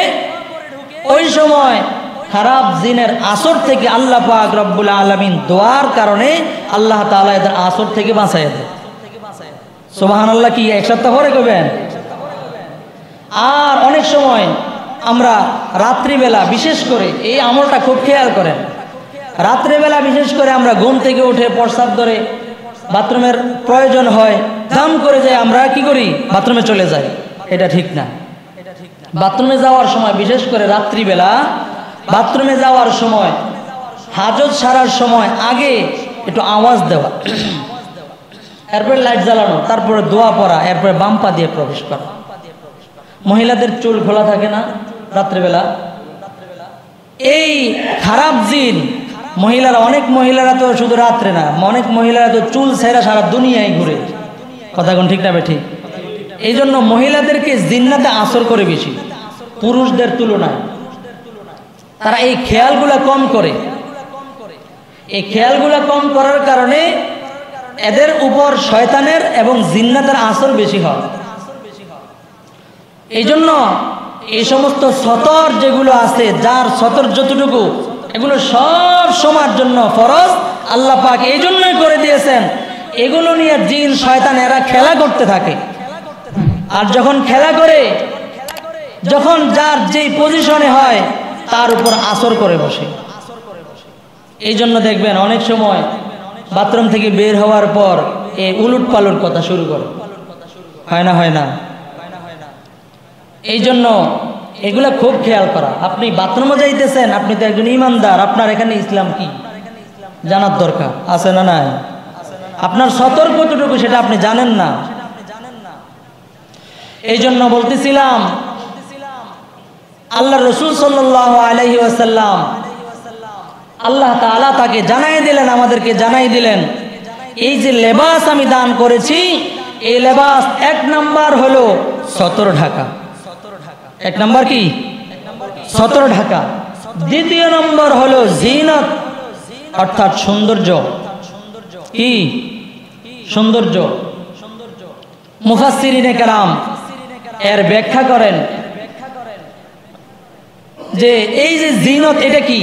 ওই সময় খারাপ জিনের আসর থেকে আল্লাহ পাক রব্বুল আলামিন দোয়ার কারণে আল্লাহ তাআলা এদের আসর থেকে বাঁচায় দেয়। সুবহানাল্লাহ। কি এক সপ্তাহ পরে কইবেন? আর অনেক সময় আমরা রাত্রিবেলা বিশেষ করে এই আমলটা খুব খেয়াল করেন, রাত্রিবেলা বিশেষ করে আমরা ঘুম থেকে উঠে প্রস্রাব ধরে বাথরুমের প্রয়োজন হয়, দাম করে যাই আমরা কি করি, বাথরুমে চলে যাই। এটা ঠিক না। বাথরুমে যাওয়ার সময় বিশেষ করে রাত্রিবেলা বাথরুমে যাওয়ার সময় হাজত সারার সময় আগে একটু আওয়াজ দেওয়া, এরপরে লাইট জ্বালানো, তারপরে দোয়া পড়া, এরপরে বাম পা দিয়ে প্রবেশ করা। মহিলাদের চুল খোলা থাকে না রাত্রিবেলা, এই খারাপ জিন মহিলারা, অনেক মহিলারা তো শুধু রাত্রে না, অনেক মহিলারা তো চুল ছেঁড়া সারা দুনিয়ায় ঘুরে। কথা কোন ঠিক না বেঠিক? এই জন্য মহিলাদেরকে জিন্নাতে আসর করে বেশি পুরুষদের তুলনায়। তারা এই খেয়ালগুলা কম করে, এই খেয়ালগুলা কম করার কারণে এদের উপর শয়তানের এবং জিন্নাতের আসর বেশি হয়। এই জন্য এই সমস্ত সতর যেগুলো আছে, যার সতর যতটুকু, এগুলো সব সময়ের জন্য ফরজ। আল্লাহ পাক এই জন্যই করে দিয়েছেন, এগুলো নিয়ে জিন শয়তান এরা খেলা করতে থাকে। আর যখন খেলা করে, যখন যার যেই পজিশনে হয় তার উপর আসর করে বসে। এই জন্য দেখবেন অনেক সময় বাথরুম থেকে বের হওয়ার পর এই উলুট পালুট কথা শুরু করে, হয় না? হয় না? এই জন্য এগুলা খুব খেয়াল করা। আপনি বাথরুমে যাইতেছেন, আপনি তো একজন ইমানদার, আপনার এখানে ইসলাম কি জানার দরকার আছে না? নাই? আপনার সতর্ক কতটুকু সেটা আপনি জানেন না। এই জন্য বলতেছিলাম, আল্লাহ রসুল সাল্লাল্লাহু আলাইহি ওয়াসাল্লাম, আল্লাহ তাআলা তাকে জানাই দিলেন, আমাদেরকে জানাই দিলেন, এই যে লেবাস আমি দান করেছি, এই লেবাস এক নাম্বার হলো সতর ঢাকা। এক নাম্বার কি? সতর ঢাকা। দ্বিতীয় নম্বর হলো জিনাত, অর্থাৎ সৌন্দর্য। কি সৌন্দর্য? মুফাসসিরিনে কেরাম এর ব্যাখ্যা করেন যে এই যে জিনত, এটা কি?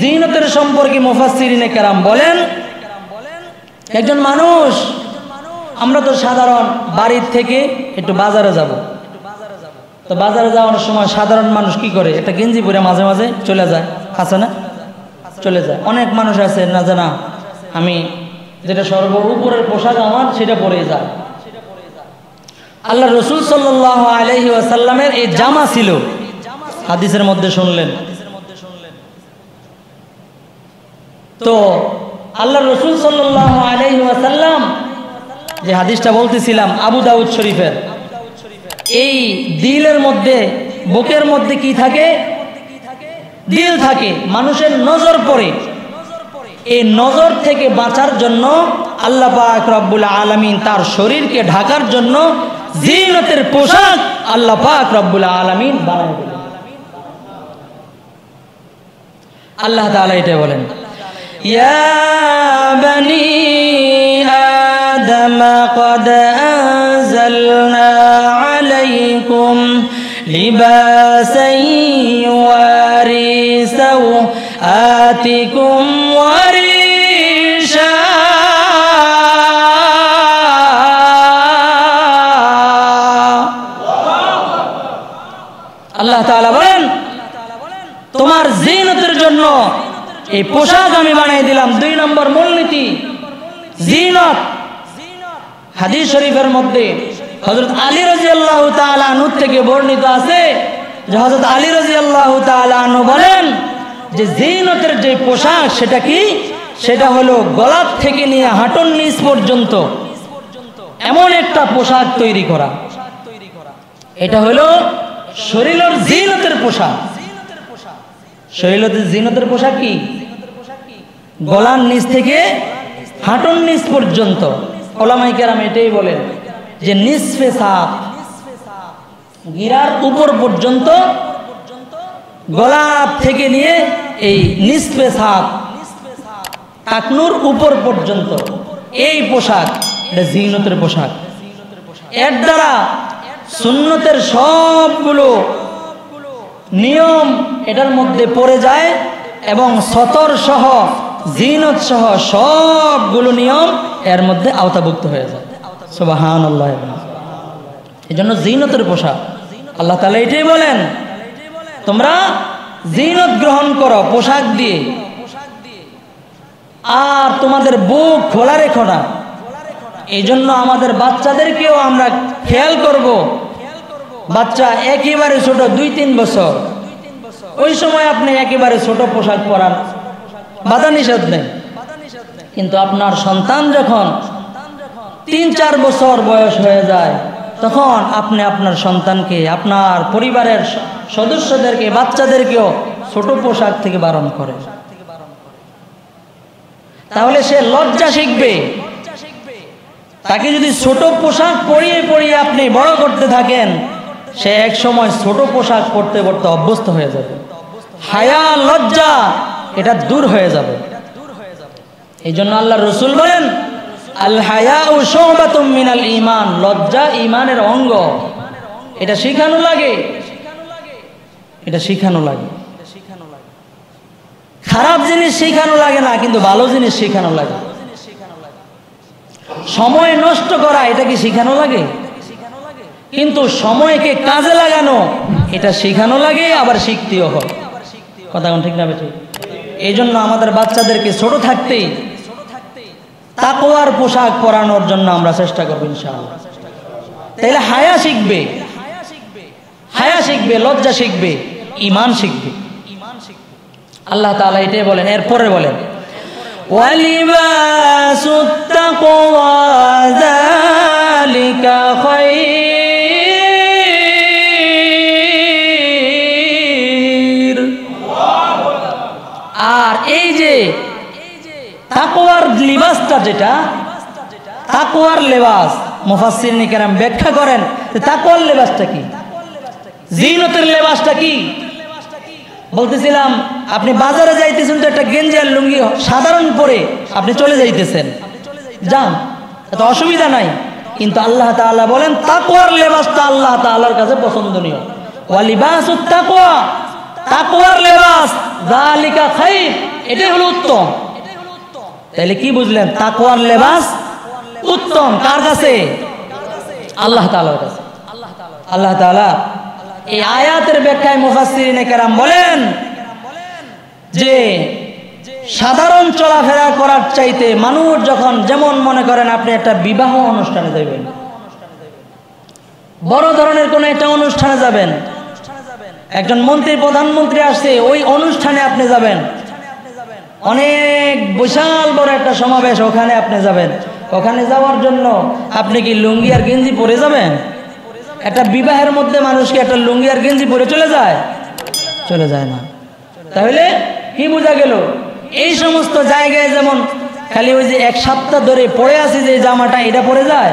জিনতের সম্পর্কে মুফাসসিরিনে কেরাম বলেন, একজন মানুষ, আমরা তো সাধারণ বাড়ির থেকে একটু বাজারে যাব, তো বাজারে যাওয়ার সময় সাধারণ মানুষ কি করে, একটা গেঞ্জি পরে মাঝে মাঝে চলে যায়, আছে না? চলে যায়। অনেক মানুষ আছে না জানা, আমি যেটা সর্ব উপরের পোশাক আমার সেটা পরে যায়। আল্লাহ রসুল সাল্লাল্লাহু আলাইহি ওয়াসাল্লামের এই জামা ছিল, হাদিসের মধ্যে শুনলেন। তো আল্লাহ রসুল সাল্লাল্লাহু আলাইহি ওয়াসাল্লাম যে হাদিসটা বলতেছিলাম আবু দাউদ শরীফের, এই দিলের মধ্যে, বুকের মধ্যে কি থাকে? দিল থাকে। মানুষের নজর পড়ে, এই নজর থেকে বাঁচার জন্য আল্লাহ পাক রব্বুল আলামিন তার শরীরকে ঢাকার জন্য জিনতের পোশাক আল্লাহ পাক রব্বুল আলামিন বানায় দিলেন। আল্লাহ তাআলা এটা বলেন, ইয়া বানি আদম قد أنزلنا عليكم لباسا يواري سوآتكم وريشا আল্লাহ তাআলা বলেন, তোমার জিনতের জন্য এই পোশাক আমি বানিয়ে দিলাম। 2 নম্বর মূলনীতি জিনত। হাদিস শরীফের মধ্যে হযরত আলী রাদিয়াল্লাহু তাআলা আনহু থেকে বর্ণিত আছে যে হযরত আলী রাদিয়াল্লাহু তাআলা আনহু বলেন যে জিনতের যে পোশাক সেটা কি? সেটা হলো গলা থেকে নিয়ে হাঁটুর নিচ পর্যন্ত এমন একটা পোশাক তৈরি করা। এটা হলো শরীরের জিনতের পোশাক। শরীরের জিনতের পোশাক কি? গলার নিচ থেকে হাঁটুর নিচ পর্যন্ত। ওলামায়ে কেরাম এটাই বলেন যে নিসফে সাক, গিরার উপর পর্যন্ত, গলা থেকে নিয়ে এই নিসফে সাক, টাকনুর উপর পর্যন্ত এই পোশাক, এটা জিনতের পোশাক। এর দ্বারা সুন্নতের সবগুলো নিয়ম এটার মধ্যে পড়ে যায় এবং সতর সহ জিনত সহ সবগুলো নিয়ম এর মধ্যে আওতাভুক্ত হয়ে যায়। সুবহানাল্লাহ। এজন্য জিনতের পোশাক, আল্লাহ তাআলা এটাই বলেন, তোমরা জিনত গ্রহণ করো পোশাক দিয়ে, আর তোমাদের বুক খোলা রেখো না। এই জন্য আমাদের বাচ্চাদেরকেও আমরা খেয়াল করব। বাচ্চা একেবারে ছোট 2-3 বছর, ওই সময় আপনি একেবারে ছোট পোশাক পরান, বাধা নিষেধ নেই। কিন্তু আপনার সন্তান যখন 3-4 বছর বয়স হয়ে যায়, তখন আপনি আপনার সন্তানকে, আপনার পরিবারের সদস্যদেরকে, বাচ্চাদেরকেও ছোট পোশাক থেকে বারণ করেন। তাহলে সে লজ্জা শিখবে। তাকে যদি ছোট পোশাক পরিয়ে পরিয়ে আপনি বড় করতে থাকেন, সে এক সময় ছোট পোশাক পরতে পরতে অভ্যস্ত হয়ে যাবে। হায়া, লজ্জা এটা দূর হয়ে যাবে। এই জন্য আল্লাহর রাসূল বলেন, আল হায়াউ শুবাতুম মিনাল ঈমান, লজ্জা ঈমানের অঙ্গ। এটা শিখানো লাগে, এটা শিখানো লাগে। খারাপ জিনিস শিখানো লাগে না, কিন্তু ভালো জিনিস শিখানো লাগে। সময় নষ্ট করা এটা কি শিখানো লাগে? কিন্তু সময়কে কাজে লাগানো এটা শিখানো লাগে, আবার শিখতেও হয়। কথা কোন ঠিক না ঠিক? এই জন্য আমাদের বাচ্চাদেরকে ছোট থাকতেই তাকওয়ার পোশাক পরানোর জন্য আমরা চেষ্টা করব ইনশাআল্লাহ। তাইলে হায়া শিখবে, হায়া শিখবে, লজ্জা শিখবে, ঈমান শিখবে। আল্লাহ তাআলা এটাই বলেন। এরপরে বলেন, ওয়ালিবাসুত তাকওয়া যালিকা খায়র। আর এই যে তাকওয়ার লিবাসটা, যেটা তাকওয়ার লেবাস, মুফাসসিরিন কেরাম ব্যাখ্যা করেন তাকওয়ার লেবাসটা কি, জিনতের লেবাসটা কি। বলতেছিলাম, আপনি বাজারে যাইতেছেন তো একটা গেঞ্জি আর লুঙ্গি সাধারণ পরে আপনি চলে যাইতেছেন, যান, এত অসুবিধা নাই। কিন্তু আল্লাহ তাআলা বলেন তাকওয়ার লেবাসটা আল্লাহ তাআলার কাছে পছন্দনীয়। ওয়ালিবাসুত তাকওয়া, তাকওয়ার লেবাস, যালিকা খায়র, এটাই হলো উত্তম। তাহলে কি বুঝলেন? তাকওয়ার লেবাস উত্তম কার কাছে? আল্লাহ তাআলার কাছে। আল্লাহ তাআলা এই আয়াতের ব্যাখ্যায় মুফাসসিরিন কেরাম বলেন যে সাধারণ চলাফেরা করার চাইতে মানুষ যখন, যেমন মনে করেন আপনি একটা বিবাহ অনুষ্ঠানে যাবেন, বড় ধরনের কোনো একটা অনুষ্ঠানে যাবেন, একজন মন্ত্রী প্রধানমন্ত্রী আসছে, ওই অনুষ্ঠানে আপনি যাবেন, অনেক বিশাল বড় একটা সমাবেশ, ওখানে আপনি যাবেন। ওখানে যাওয়ার জন্য আপনি কি লুঙ্গি আর গেঞ্জি পরে যাবেন? একটা বিবাহের মধ্যে মানুষকে একটা লুঙ্গি আর গেঞ্জি পরে চলে যায়? চলে যায় না। তাহলে কি বোঝা গেল? এই সমস্ত জায়গায় যেমন খালি ওই যে 1 সপ্তাহ ধরে পরে আছে যে জামাটা, এটা পরে যায়,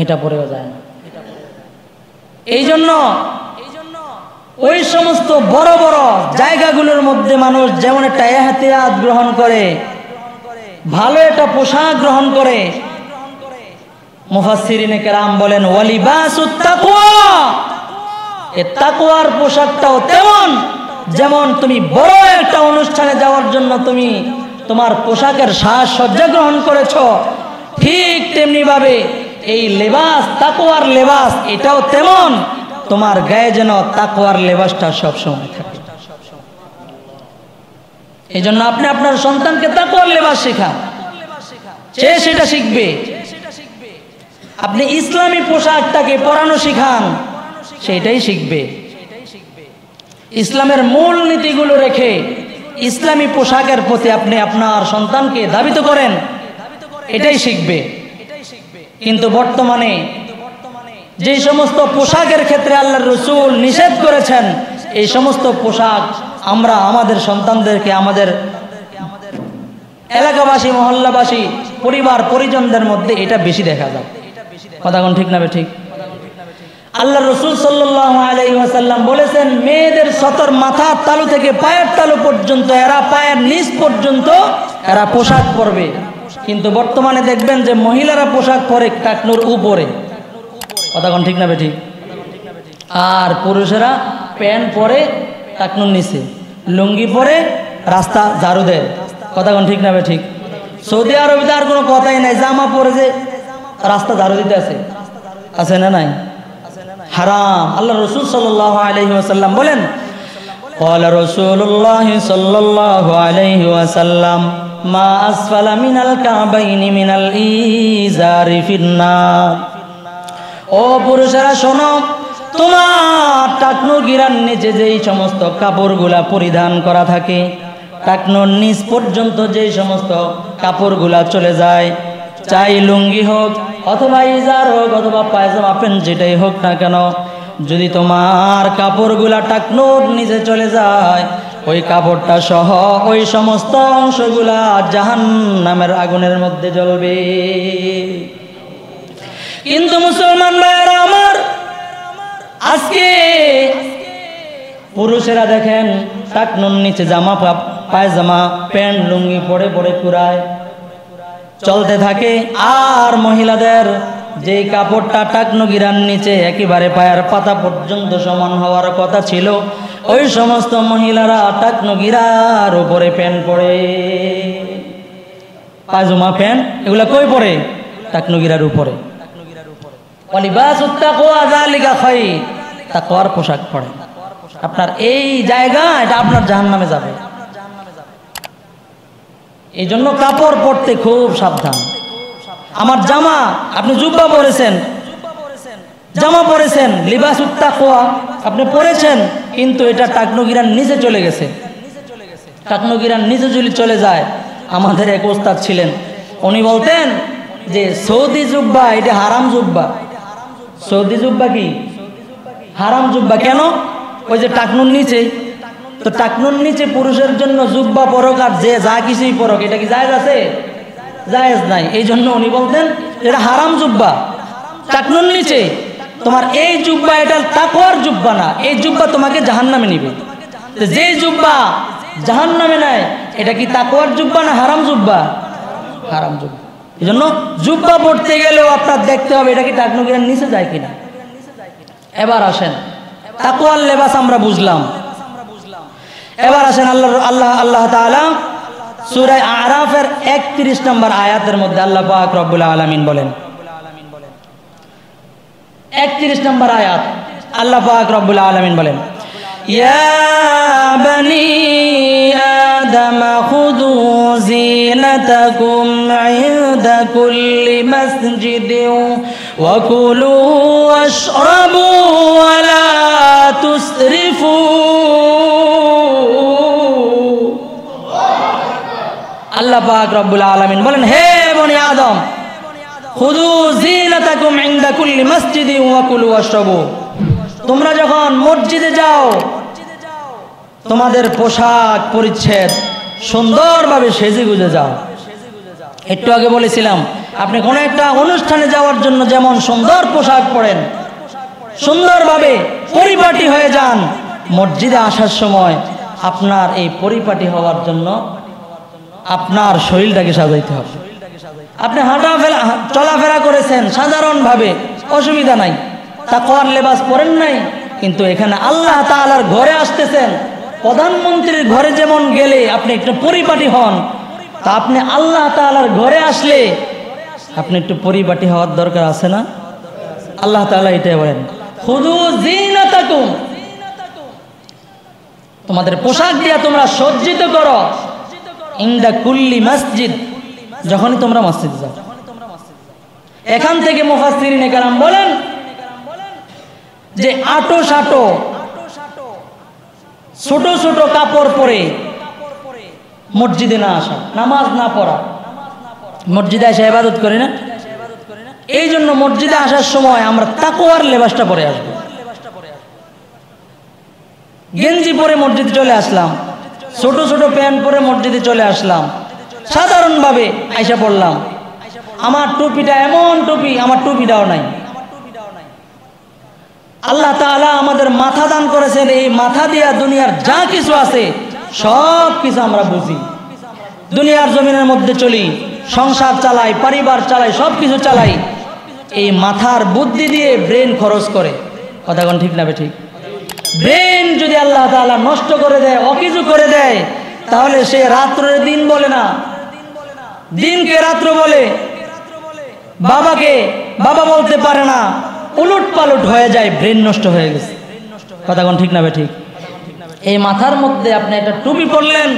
এটা পরেও যায় না। এই জন্য ওই সমস্ত বড় বড় জায়গাগুলোর মধ্যে মানুষ যেমন একটা ইহতিয়াত গ্রহণ করে, ভালো একটা পোশাক গ্রহণ করে, মুফাসসিরিন কেরাম বলেন ওয়ালিবাসুত তাকওয়া, এই তাকওয়ার পোশাকটাও তেমন, যেমন তুমি বড় একটা অনুষ্ঠানে যাওয়ার জন্য তুমি তোমার পোশাকের সাজসজ্জা গ্রহণ করেছো, ঠিক তেমনি ভাবে এই লেবাস, তাকওয়ার লেবাস, এটাও তেমন তোমার গায়ে যেন তাকওয়ার লেবাসটা সব সময় থাকে। এই জন্য আপনি আপনার সন্তানকে তাকওয়ার লেবাস শেখান, সে সেটা শিখবে। আপনি ইসলামী পোশাকটাকে পরানো শিখান, সেটাই শিখবে। ইসলামের মূল নীতিগুলো রেখে ইসলামী পোশাকের প্রতি আপনি আপনার সন্তানকে ধাবিত করেন, এটাই শিখবে। কিন্তু বর্তমানে যে সমস্ত পোশাকের ক্ষেত্রে আল্লাহর রাসূল নিষেধ করেছেন, এই সমস্ত পোশাক আমরা আমাদের সন্তানদেরকে, আমাদের এলাকাবাসী, মহল্লাবাসী, পরিবার পরিজনদের মধ্যে এটা বেশি দেখা যায়। কথা কোন ঠিক না ঠিক? আল্লাহর রাসূল সাল্লাল্লাহু আলাইহি ওয়াসাল্লাম বলেছেন, মেয়েদের সতর মাথার তালু থেকে পায়ের তালু পর্যন্ত, এরা পায়ের নিচ পর্যন্ত এরা পোশাক পরবে। কিন্তু বর্তমানে দেখবেন যে মহিলারা পোশাক পরে টাকনুর উপরে। কথা কোন ঠিক না ঠিক? আর পুরুষেরা প্যান্ট পরে টাকনুর নিচে, লুঙ্গি পরে রাস্তা ঝাড়ু দেয়। কথা কোন ঠিক না ঠিক? সৌদি আরবে আর কোনো কথাই নাই, জামা পরে যে রাস্তা ঝাড়ু দিতে আছে। আছে না নাই? হারাম। আল্লাহ রাসূল সাল্লাল্লাহু আলাইহি ওয়াসাল্লাম বলেন, ক্বালা রাসূলুল্লাহ সাল্লাল্লাহু আলাইহি ওয়াসাল্লাম মা আসফালা মিনাল কাবাইনি মিনাল ইজারি ফিন্নার। ও পুরুষেরা শোনো, তোমার টাকনুর গিরার নিচে যেই সমস্ত কাপড়গুলা পরিধান করা থাকে, টাকনুর নিচ পর্যন্ত যেই সমস্ত কাপড়গুলা চলে যায়, চাই লুঙ্গি হোক অথবা ইজার হোক অথবা পায়জামা প্যান্ট যেটাই হোক না কেন, যদি তোমার কাপড়গুলা টাকনুর নিচে চলে যায়, ওই কাপড়টা সহ ওই সমস্ত অংশগুলা জাহান্নামের আগুনের মধ্যে জ্বলবে। কিন্তু মুসলমান ভাইয়েরা আমার, আজকে পুরুষেরা দেখেন টাকনুর নিচে জামা পায়জামা প্যান্ট লুঙ্গি পরে পরে কুড়ায় চলতে থাকে, আর মহিলাদের যেই কাপড়টা টাকনু গিরার নিচে একেবারে পায়ের পাতা পর্যন্ত সমান হওয়ার কথা ছিল, ওই সমস্ত মহিলারা টাকনু গিরার উপরে প্যান্ট পরে, পায়জামা প্যান্ট এগুলা কই পরে? টাকনু গিরার উপরে। ওয়ালিবাসুত তাকওয়া যালিকা খায়র, তাকওয়ার পোশাক পরে। আপনার এই জায়গা, এটা আপনার জাহান্নামে যাবে। এই জন্য কাপড় পরতে খুব সাবধান। আমার জামা, আপনি জুব্বা পরেছেন, জামা পরেছেন, লিবাসুত তাকওয়া আপনি পরেছেন, কিন্তু এটা টাকনু গিরার নিচে চলে গেছে। টাকনু গিরার নিচে যদি চলে যায়, আমাদের এক ওস্তাদ ছিলেন, উনি বলতেন যে সৌদি জুব্বা এটা হারাম জুব্বা। সৌদি জুব্বা কি? হারাম জুব্বা। কেন? ওই যে টাকনুর নিচে, তো টাকনুর নিচে পুরুষের জন্য জুব্বা পরক আর যে যা কিছুই পরক, এটা কি জায়েজ আছে? জায়েজ নাই। এই জন্য উনি বলতেন এটা হারাম জুব্বা, টাকনুর নিচে। তোমার এই জুব্বা এটা তাকওয়ার জুব্বা না, এই জুব্বা তোমাকে জাহান্নামে নিবে। যে জুব্বা জাহান্নামে নেয়, এটা কি তাকওয়ার জুব্বা না হারাম জুব্বা? হারাম জুব্বা। এই জন্য জুব্বা পড়তে গেলেও আপনার দেখতে হবে এটা কি টাকনু গিরার নিচে যায় কিনা। এবার আসেন, তাকওয়ার লেবাস আমরা বুঝলাম। এবার আসেন আল্লাহ তাআলা সূরা আরাফের 31 নম্বর আয়াতের মধ্যে আল্লাহ পাক রব্বুল আলামিন বলেন, 31 নম্বর আয়াত আল্লাহ পাক রব্বুল আলামিন বলেন, ইয়া বনি আদম খুযু যিনাতাকুম ইনদা কুল্লি মাসজিদিন ওয়া কুলু ওয়াশরাবু ওয়া লা তুসরিফু। আল্লাহ পাক রব্বুল আলামিন বলেন, হে বনি আদম, খুযু যিনাতাকুম ইনদা কুল্লি মাসজিদিন ওয়া কুলু ওয়াশরাবু, তোমরা যখন মসজিদে যাও তোমাদের পোশাক পরিচ্ছদ সুন্দরভাবে সেজে গুজে যাও। একটু আগে বলেছিলাম, আপনি কোনো একটা অনুষ্ঠানে যাওয়ার জন্য যেমন সুন্দর পোশাক পরেন, সুন্দরভাবে পরিপাটি হয়ে যান, মসজিদে আসার সময় আপনার এই পরিপাটি হওয়ার জন্য আপনার শরীরটাকে সাজাইতে হবে। আপনি চলাফেরা করেছেন সাধারণভাবে, অসুবিধা নাই, তাকওয়ার লেবাস পরেন নাই, কিন্তু এখানে আল্লাহ তাআলার ঘরে আসতেছেন, প্রধানমন্ত্রীর ঘরে যেমন গেলে আপনি একটু পরিপাটি হন, তা আপনি আল্লাহ তাআলার ঘরে আসলে আপনি একটু পরিপাটি হওয়ার দরকার আছে না? আল্লাহ তাআলা এটাই বলেন, খুযু যিনাতাকুম, তোমাদের পোশাক দিয়া তোমরা সজ্জিত করো, ইনদা কুল্লি মসজিদ, যখনই তোমরা মসজিদে যাও। এখান থেকে মুফাসসিরিনে কেরাম বলেন যে আটো সাটো ছোট ছোট কাপড় পরে মসজিদে না আসা, নামাজ না পড়া, মসজিদে এসে ইবাদত করে না। এই জন্য মসজিদে আসার সময় আমরা তাকওয়ার লেবাসটা পরে আসবো। গেঞ্জি পরে মসজিদে চলে আসলাম, ছোট ছোট প্যান্ট পরে মসজিদে চলে আসলাম, সাধারণভাবে আইসা পড়লাম, আমার টুপিটা এমন টুপি, আমার টুপিটাও নাই। আল্লাহ তাআলা আমাদের মাথা দান করেছেন, এই মাথা দিয়া দুনিয়ার যা কিছু আছে সব কিছু আমরা বুঝি, দুনিয়ার জমিনের মধ্যে চলি, সংসার চালাই, পরিবার চালাই, সব কিছু চালাই, এই মাথার বুদ্ধি দিয়ে ব্রেন খরচ করে। কথা কোন ঠিক না ঠিক? ব্রেন যদি আল্লাহ তাআলা নষ্ট করে দেয়, অকিছু করে দেয়, তাহলে সে রাত্রে দিন বলে না, দিনকে রাত্র বলে, বাবাকে বাবা বলতে পারে না, উলট পালট হয়ে যায়, ব্রেন নষ্ট হয়ে গেছে। কথা কোন ঠিক না বে ঠিক? এই মাথার মধ্যে আপনি একটা টুপি পরলেন,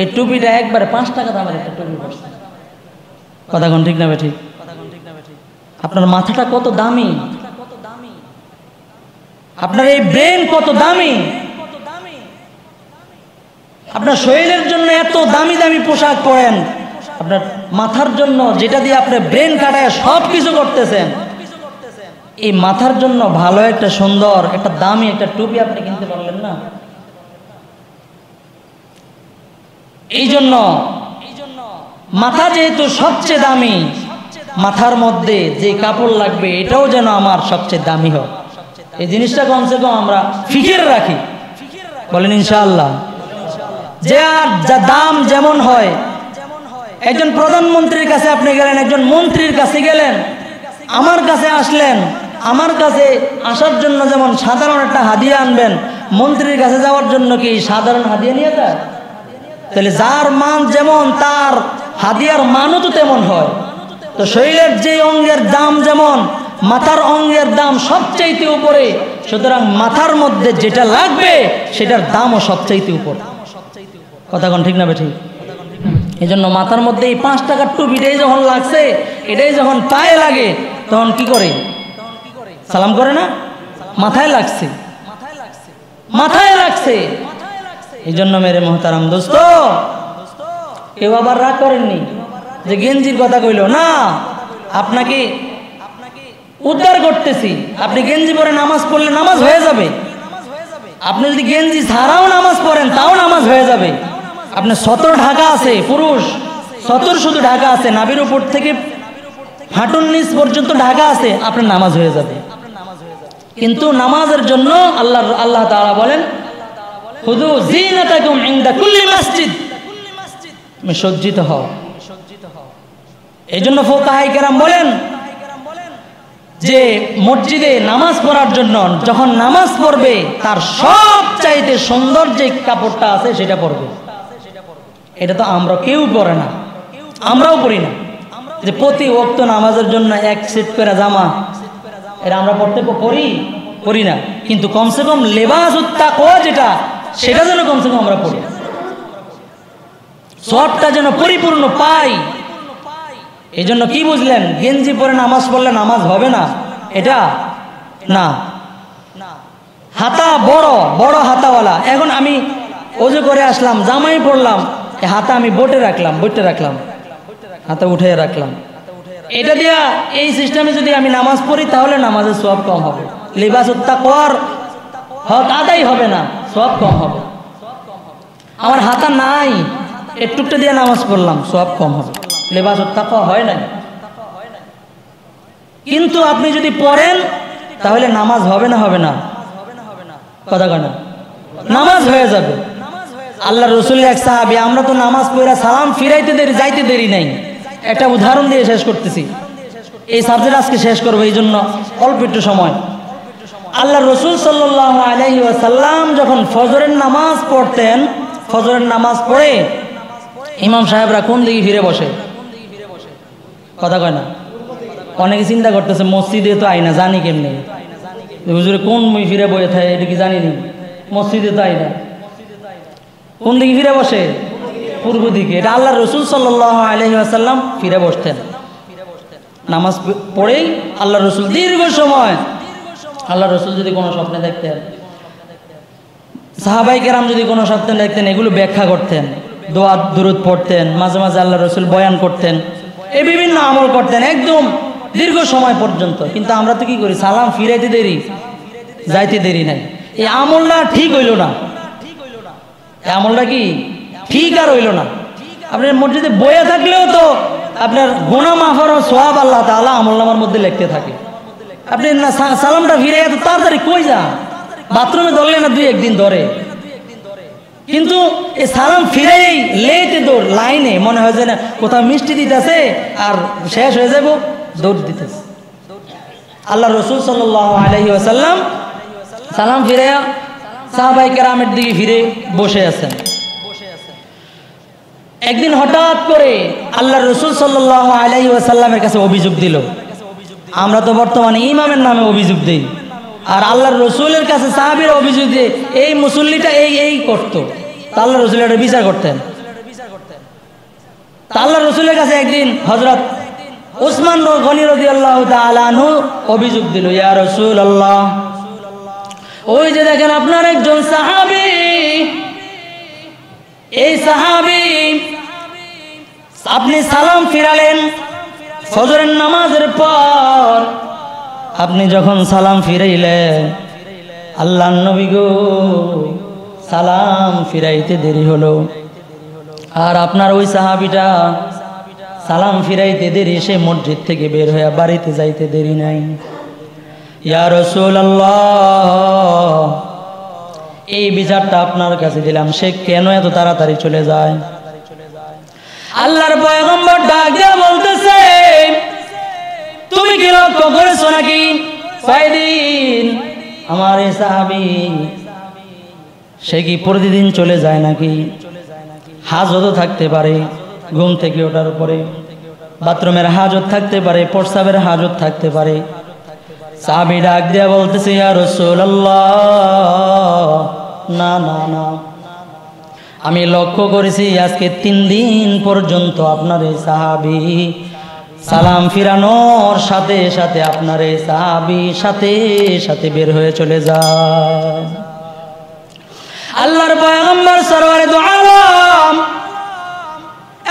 এই টুপিটা একবারে 5 টাকা দামের একটা টুপি পরছেন। কথা কোন ঠিক না বে ঠিক? আপনার মাথাটা কত দামি, আপনার এই ব্রেন কত দামি, আপনার শরীরের জন্য এত দামি দামি পোশাক পরেন, আপনার মাথার জন্য যেটা দিয়ে আপনি ব্রেন কাটায় সব কিছু করতেছেন, এই মাথার জন্য ভালো একটা সুন্দর একটা দামি একটা টুপি আপনি কিনতে পারলেন না। এই জন্য মাথা যেহেতু সবচেয়ে দামি, মাথার মধ্যে যে কাপড় লাগবে এটাও যেন আমার সবচেয়ে দামি হয়। এই জিনিসটা কমসে কম আমরা ফিকির রাখি, বলেন ইনশাআল্লাহ। যে আর যা দাম যেমন হয়, একজন প্রধানমন্ত্রীর কাছে আপনি গেলেন, একজন মন্ত্রীর কাছে গেলেন, আমার কাছে আসলেন, আমার কাছে আসার জন্য যেমন সাধারণ একটা হাদিয়া আনবেন, মন্ত্রীর কাছে যাওয়ার জন্য কি সাধারণ হাদিয়া নিয়ে যায়? তাহলে যার মান যেমন তার হাদিয়ার মানও তো তেমন হয়। তো শরীরের যে অঙ্গের দাম যেমন, মাথার অঙ্গের দাম সবচাইতে উপরে, সুতরাং মাথার মধ্যে যেটা লাগবে সেটার দামও সবচাইতে উপর। কথা কোন ঠিক না বে ঠিক? এই জন্য মাথার মধ্যে এই 5 টাকার টুপিটাই যখন লাগছে, এটাই যখন পায়ে লাগে তখন কি করে? সালাম করে না? মাথায় লাগছে, মাথায় লাগছে। এই জন্য মেরে মোহতারাম দোস্ত, কেউ আবার রাগ করেননি যে গেঞ্জির কথা কইল না, আপনাকে উদ্ধার করতেছি। আপনি গেঞ্জি পরে নামাজ পড়লে নামাজ হয়ে যাবে। আপনি যদি গেঞ্জি ছাড়াও নামাজ পড়েন তাও নামাজ হয়ে যাবে। আপনার সতর ঢাকা আছে, পুরুষ সতর শুধু ঢাকা আছে, নাভির উপর থেকে হাঁটুর নিচ পর্যন্ত ঢাকা আছে, আপনার নামাজ হয়ে যাবে। কিন্তু নামাজের জন্য আল্লাহ তাআলা বলেন, খুযু যিনাতাকুম ইনদা কুল্লি মসজিদ, তুমি সজ্জিত হও। এই জন্য ফুকাহায়ে কেরাম বলেন যে মসজিদে নামাজ পড়ার জন্য যখন নামাজ পড়বে তার সবচাইতে সুন্দর যে কাপড়টা আছে সেটা পরবে। এটা তো আমরা কেউ পরে না, আমরাও পরি না। যে প্রতি ওয়াক্ত নামাজের জন্য এক সেট করে জামা, এটা আমরা পড়তে পড়ি না, কিন্তু কমসে কম লেবাসুত তাকওয়া যেটা, সেটা যেন কমসে কম আমরা পড়ি, সবটা যেন পরিপূর্ণ পাই। এই জন্য কি বুঝলেন, গেঞ্জি পরে নামাজ পড়লে নামাজ হবে না, এটা না। হাতা বড় বড় হাতাওয়ালা, এখন আমি ওযু করে আসলাম, জামাই পড়লাম, এই হাতা আমি বইটে রাখলাম, হাতা উঠে রাখলাম, এটা দিয়া এই সিস্টেমে যদি আমি নামাজ পড়ি তাহলে নামাজের সওয়াব কম হবে, লিবাসুত তাকওয়ার হক আদায় হবে না, সওয়াব কম হবে। আমার হাতা নাই, একটুকটা দিয়ে নামাজ পড়লাম, সওয়াব কম হবে, লিবাসুত তাকওয়া হয় না। কিন্তু আপনি যদি পড়েন তাহলে নামাজ হবে না, কথা কয় না, নামাজ হয়ে যাবে। আল্লাহ রসুল এক সাহাবী, আমরা তো নামাজ পড়া সালাম ফিরাইতে দেরি, যাইতে দেরি নাই। একটা উদাহরণ দিয়ে শেষ করতেছি, এই সাবজেক্ট আজকে শেষ করবো, এই জন্য অল্প একটু সময়। আল্লাহ রসুল সাল্লাল্লাহু আলাইহি ওয়াসাল্লাম যখন ফজরের নামাজ পড়তেন, ফজরের নামাজ পড়ে ইমাম সাহেবরা কোন দিকে ফিরে বসে? কথা কয় না। অনেকে চিন্তা করতেছে মসজিদে তো আই না, জানি কেমনি হুজুরে কোন ফিরে বয়ে থাকে, এটা কি জানি নি, মসজিদে তো আই না। কোন দিকে ফিরে বসে? পূর্ব দিকে। এটা আল্লাহ রসুল সাল্লাল্লাহু আলাইহি ওয়াসাল্লাম ফিরে বসতেন। নামাজ পড়েই আল্লাহ রসুল দীর্ঘ সময়, আল্লাহ রসুল যদি কোনো স্বপ্নে দেখতেন, সাহাবায়ে কেরাম যদি কোনো স্বপ্নে দেখতেন, এগুলো ব্যাখ্যা করতেন, দোয়া দুরূদ পড়তেন, মাঝে মাঝে আল্লাহ রসুল বয়ান করতেন, এই বিভিন্ন আমল করতেন একদম দীর্ঘ সময় পর্যন্ত। কিন্তু আমরা তো কি করি, সালাম ফিরাইতে দেরি, যাইতে দেরি নাই। এই আমলটা ঠিক হইল না, এই আমলটা কি ঠিক আর হইল না। আপনার মসজিদে বয়ে থাকলেও তো আপনার গুনাহ মাফের সওয়াব আল্লাহ তাআলা আমলনামার মধ্যে লিখতে থাকে। আপনি না সালামটা ফিরে এত তাড়াতাড়ি কই যান, বাথরুমে ধরলে না 2-1 দিন ধরে, কিন্তু এই সালাম ফিরেই লেটে দৌড় লাইনে, মনে হয় যে না কোথাও মিষ্টি দিতেছে আর শেষ হয়ে যাব, দৌড় দিতেছে। আল্লাহ রসুল সাল্লাল্লাহু আলাইহি ওয়াসাল্লাম সালাম ফিরে সাহাবায়ে কেরামের দিকে ফিরে বসে আছেন। একদিন হঠাৎ করে আল্লাহ রসুল সাল্লাল্লাহু আলাইহি ওয়াসাল্লামের কাছে অভিযোগ দিল আমরা তো বর্তমানে ইমামের নামে অভিযোগ দেই, আর আল্লাহর রসুলের কাছে সাহাবীরা অভিযোগ দিয়ে এই মুসল্লিটা এই করতো, আল্লাহ রসুল এটা বিচার করতেন। আল্লাহ রসুলের কাছে একদিন হযরত উসমান গনি রাদিয়াল্লাহু তাআলা আনহু অভিযোগ দিল, ইয়া রাসূলুল্লাহ, ওই যে দেখেন আপনার একজন সাহাবী, এই সাহাবী আপনি সালাম ফিরালেন ফজরের নামাজের পর, আপনি যখন সালাম ফিরাইলেন আল্লাহর নবী গো সালাম ফিরাইতে দেরি হলো, আর আপনার ওই সাহাবীটা সালাম ফিরাইতে দেরি, সে মসজিদ থেকে বের হয়ে বাড়িতে যাইতে দেরি নাই। ইয়া রাসূলুল্লাহ, এই বিচারটা আপনার কাছে দিলাম, সে কেন এত তাড়াতাড়ি চলে যায়? আল্লাহর পয়গম্বর ডাক দিয়ে বলতেছে, তুমি কি লক্ষ্য করেছো নাকি কয়দিন আমার এই সাহাবী সে কি প্রতিদিন চলে যায় নাকি? হাজতও থাকতে পারে, ঘুম থেকে ওঠার পরে বাথরুমের হাজত থাকতে পারে, প্রস্রাবের হাজত থাকতে পারে। সাহাবী ডাক দিয়া বলতেছে, ইয়া রাসূলুল্লাহ, না না না, আমি লক্ষ্য করেছি আজকে 3 দিন পর্যন্ত আপনার এই সাহাবী সালাম ফিরানোর সাথে সাথে আপনার এই সাহাবী সাথে সাথে বের হয়ে চলে যায়। আল্লাহর পয়গম্বর সরওয়ারে দু আলম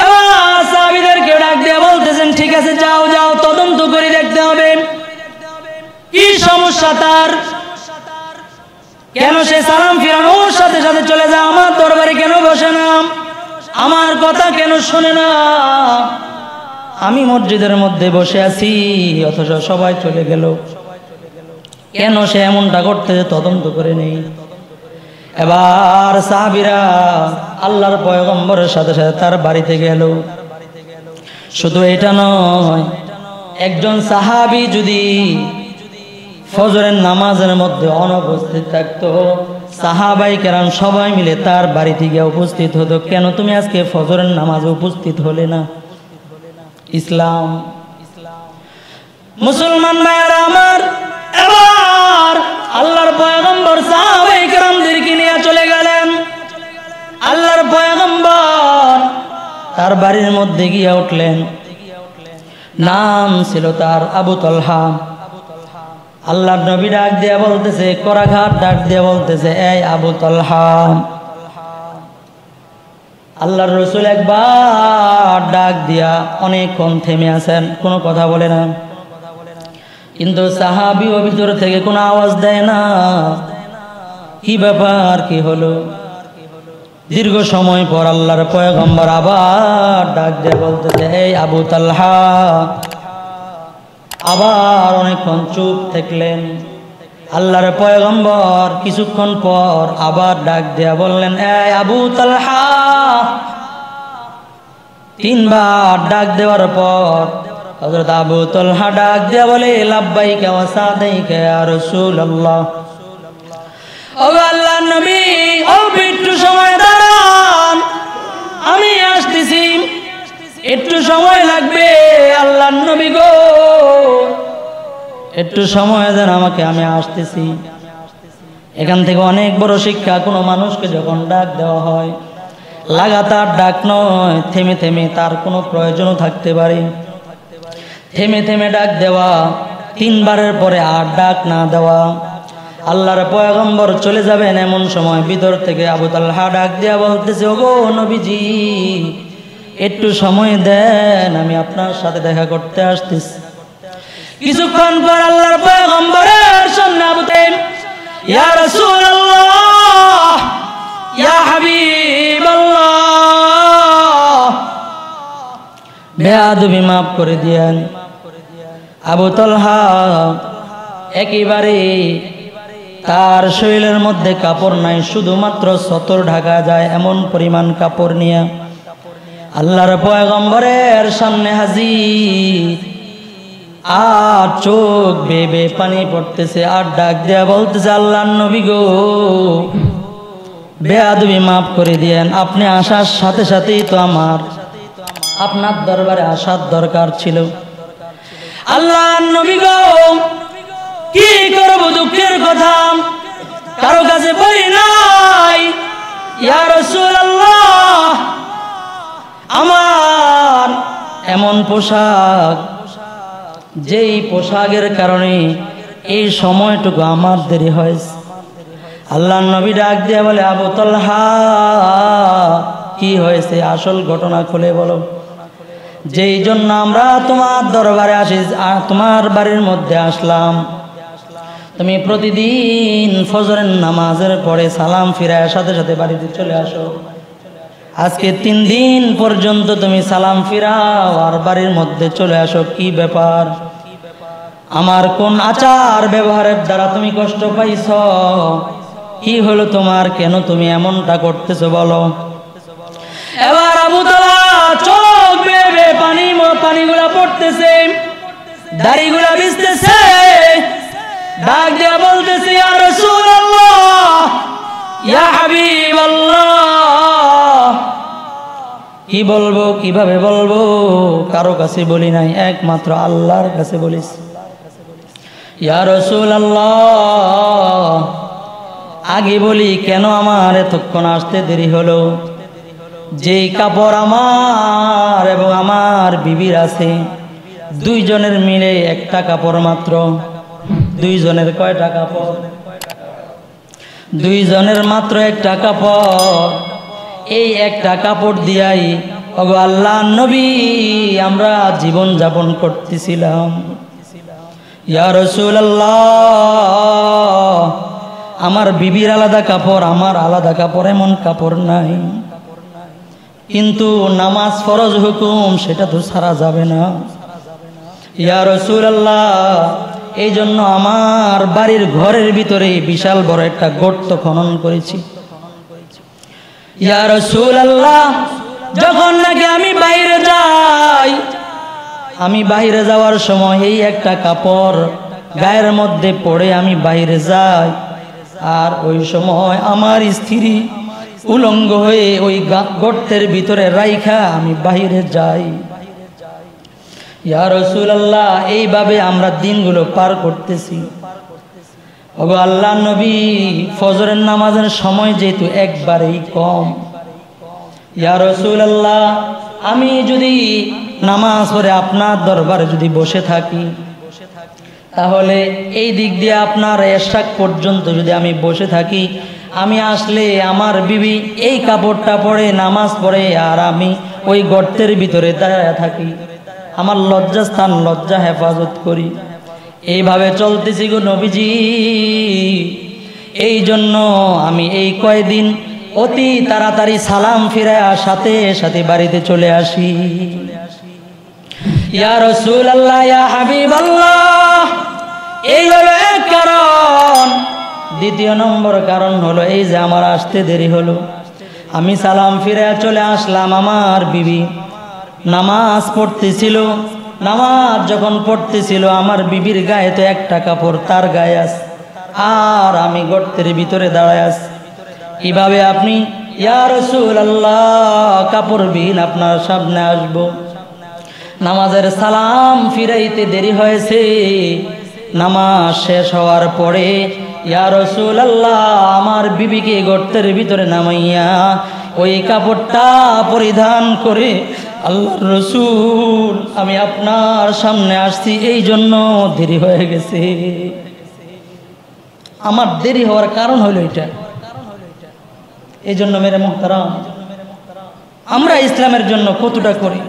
এবার সাহাবীদেরকে ডাক দিয়ে বলতেছেন, ঠিক আছে যাও যাও, তদন্ত করে দেখতে হবে কি সমস্যা তার, কেন সে সালাম ফিরানোর সাথে সাথে চলে যায়, আমার দরবারে কেন বসে না, আমার কথা কেন শোনে না, আমি মসজিদের মধ্যে বসে আছি অথচ সবাই চলে গেল, কেন সে এমনটা করতে তদন্ত করে নেই। এবার সাহাবীরা আল্লাহর পয়গম্বরের সাথে সাথে তার বাড়িতে গেল। শুধু এটা নয়, একজন সাহাবী যদি ফজরের নামাজের মধ্যে অনুপস্থিত থাকতো, সাহাবায়ে কেরাম সবাই মিলে তার বাড়িতে গিয়ে উপস্থিত হতো, কেন তুমি আজকে ফজরের নামাজে উপস্থিত হলে না? ইসলাম। মুসলমান ভাইয়েরা আমার, এবার আল্লাহর পয়গম্বর সাহাবায়ে কেরামদেরকে নিয়ে চলে গেলেন। আল্লাহর পয়গম্বর তার বাড়ির মধ্যে গিয়ে উঠলেন, নাম ছিল তার আবু তলহা। আল্লাহর নবী ডাক দিয়া বলতেছে, করাঘাট ডাক দিয়া বলতেছে, এই আবু তলহা। আল্লাহর রাসূল একবার ডাক দিয়া অনেকক্ষণ থেমে আছেন, কোনো কথা বলে না, কিন্তু সাহাবী ও ভিতর থেকে কোনো আওয়াজ দেয় না। কি ব্যাপার, কি হলো? দীর্ঘ সময় পর আল্লাহর পয়গম্বর আবার ডাক দিয়া বলতেছে, এই আবু তালহা। আবার অনেকক্ষণ চুপ থাকলেন। আল্লাহর পয়গম্বর কিছুক্ষণ পর আবার ডাক দিয়া বললেন, এই আবু তালহা। 3 বার ডাক দেওয়ার পর হযরত আবু তালহা ডাক দিয়া বলে, লাব্বাইকা ওয়া সাদাইকা ইয়া রাসূলুল্লাহ। ও আল্লাহর নবী, ও একটু সময় দাঁড়ান, আমি আসতেছি, একটু সময় লাগবে। আল্লাহর নবী গো, একটু সময় দেন আমাকে, আমি আসতেছি। এখান থেকে অনেক বড় শিক্ষা, কোনো মানুষকে যখন ডাক দেওয়া হয় লাগাতার ডাক নয়, থেমে থেমে তার কোনো প্রয়োজনও থাকতে পারে। থেমে থেমে ডাক দেওয়া, 3 বারের পরে আর ডাক না দেওয়া। আল্লাহর পয়গম্বর চলে যাবেন এমন সময় ভিতর থেকে আবু তালহা ডাক দিয়া বলতেছে, ওগো নবীজি, একটু সময় দেন, আমি আপনার সাথে দেখা করতে আসতেছি। কিছুক্ষণ পর আল্লাহর পয়গম্বরের সামনে আবু তাইম, ইয়া রাসূলুল্লাহ, ইয়া হাবিবাল্লাহ, বেয়াদবি মাফ করে দিয়েন। আবু তালহা একেবারে তার শরীরের মধ্যে কাপড় নাই, শুধুমাত্র সতর ঢাকা যায় এমন পরিমাণ কাপড় নিয়ে আল্লাহর পয়গম্বরের সামনে হাজির। আর চোখ বেয়ে পানি পড়তেছে, আর ডাক দেয়া বলতেছে, আল্লাহর নবী গো, বেয়াদবি মাফ করে দিয়েন, আপনি আসার সাথে সাথেই তো আমার আপনার দরবারে আসার দরকার ছিল। আল্লাহ নবী গো কি করব দুঃখের কথা কারো কাছে বলি নাই। ইয়া রাসূলুল্লাহ আমার এমন পোশাক যেই পোশাকের কারণে এই সময়টুকু আমার দেরি হয়েছে। আল্লাহ নবী ডাক দিয়ে বলে আবু তালহা কি হয়েছে আসল ঘটনা খুলে বলো। যেই জন্য আমরা তোমার দরবারে আসি, তোমার বাড়ির মধ্যে আসলাম, তুমি প্রতিদিন ফজরের নামাজের পরে সালাম ফিরায় সাথে সাথে বাড়িতে চলে আসো। আজকে 3 দিন পর্যন্ত তুমি সালাম ফিরাও আর বাড়ির মধ্যে চলে আসো, কি ব্যাপার? আমার কোন আচার ব্যবহারের দ্বারা তুমি কষ্ট পাইছ? কি হলো তোমার? কেন তুমি এমনটা করতেছো বলো। এবার আবু তালহা চোখ বেয়ে পানিগুলা পড়তেছে, দাড়িগুলা ভিজতেছে, ডাক দিয়া বলতেছে ইয়া রাসূলুল্লাহ ইয়া হাবিবাল্লাহ। কি বলবো, কিভাবে বলবো? কারো কাছে বলি নাই, একমাত্র আল্লাহর কাছে বলিস। ইয়া রাসূলুল্লাহ আগে বলি কেন আমার এতক্ষণ আসতে দেরি হলো? যেই কাপড় আমার এবং আমার বিবির আছে, 2 জনের মিলে একটা কাপড় মাত্র। 2 জনের কয়টা কাপড়? 2 জনের মাত্র একটা কাপড়। এই একটা কাপড় দিয়াই ওগো আল্লাহর নবী আমরা জীবন যাপন করতেছিলাম। ইয়া রাসূলুল্লাহ আমার বিবির আলাদা কাপড়, আমার আলাদা কাপড়, এমন কাপড় নাই। কিন্তু নামাজ ফরজ হুকুম, সেটা তো ছাড়া যাবে না। ইয়া রাসূলুল্লাহ এই জন্য আমার বাড়ির ঘরের ভিতরে বিশাল বড় একটা গর্ত খনন করেছি। ইয়া রাসূলুল্লাহ যখন নাকি আমি বাইরে যাই, আমি বাইরে যাওয়ার সময় এই একটা কাপড় গায়ের মধ্যে পড়ে আমি বাইরে যাই, আর ওই সময় আমার স্ত্রী উলঙ্গ হয়ে ওই গর্তের ভিতরে রাইখা আমি বাইরে যাই। ইয়া রাসূলুল্লাহ এইভাবে আমরা দিনগুলো পার করতেছি। ওগো আল্লাহর নবী ফজরের নামাজের সময় যেহেতু একবারেই কম, ইয়া রাসূলুল্লাহ আমি যদি নামাজ পড়ে আপনার দরবারে যদি বসে থাকি, তাহলে এই দিক দিয়ে আপনার এশাক পর্যন্ত যদি আমি বসে থাকি, আমি আসলে আমার বিবি এই কাপড়টা পরে নামাজ পড়ে আর আমি ওই গর্তের ভিতরে দাঁড়ায় থাকি, আমার লজ্জাস্থান লজ্জা হেফাজত করি। এইভাবে চলতেছি গো নবীজি। এই জন্য আমি এই কয়দিন অতি তাড়াতাড়ি সালাম ফিরায় সাথে সাথে বাড়িতে চলে আসি। ইয়া রাসূলুল্লাহ ইয়া হাবিবাল্লাহ এই হলো এক কারণ। 2 নম্বর কারণ হলো এই যে আমার আসতে দেরি হলো। আমি সালাম ফিরায় চলে আসলাম, আমার বিবি নামাজ পড়তেছিল। নামাজ যখন পড়তেছিল আমার বিবির গায়ে তো একটা কাপড় তার গায়ে আছে, আর আমি গর্তের ভিতরে দাঁড়ায় আছি। কিভাবে আপনি ইয়া রাসূলুল্লাহ কাপড়বিহীন আপনার সামনে আসব? নামাজের সালাম ফিরাইতে দেরি হয়েছে। নামাজ শেষ হওয়ার পরে ইয়া রাসূলুল্লাহ আমার বিবিকে গর্তের ভিতরে নামাইয়া ওই কাপড়টা পরিধান করে আল্লাহর রাসূল আমি আপনার সামনে আসছি, এই জন্য দেরি হয়ে গেছে। আমার দেরি হওয়ার কারণ হলো এটা। এই জন্য মেরে মুহতারাম আমরা ইসলামের জন্য কতটা করি?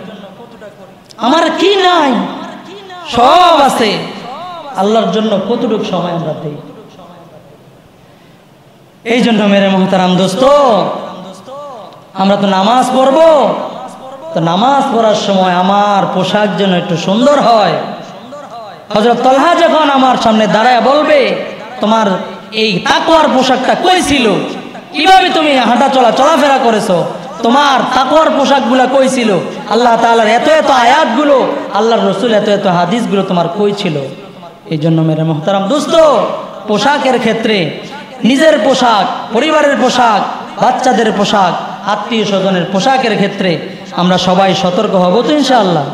আমার কি নাই? সব আছে। আল্লাহর জন্য কতটুকু সময় আমরা দেই? এই জন্য মেরে মুহতারাম দোস্ত, আমরা তো নামাজ পড়বো, তো নামাজ পড়ার সময় আমার পোশাক যেন একটু সুন্দর হয়। হযরত তালহা যখন আমার সামনে দাঁড়ায় বলবে তোমার এই তাকওয়ার পোশাকটা কই ছিল, কিভাবে তুমি হাঁটা চলাফেরা করেছো, তোমার তাকওয়ার পোশাকগুলো কই ছিল, আল্লাহ তাআলার এত এত আয়াতগুলো, আল্লাহর রাসূল এত এত হাদিসগুলো তোমার কই ছিল? এই জন্য মেরে মুহতারাম দোস্ত, পোশাকের ক্ষেত্রে নিজের পোশাক, পরিবারের পোশাক, বাচ্চাদের পোশাক, আত্মীয় স্বজনের পোশাকের ক্ষেত্রে আমরা সবাই সতর্ক হব তো ইনশাআল্লাহ।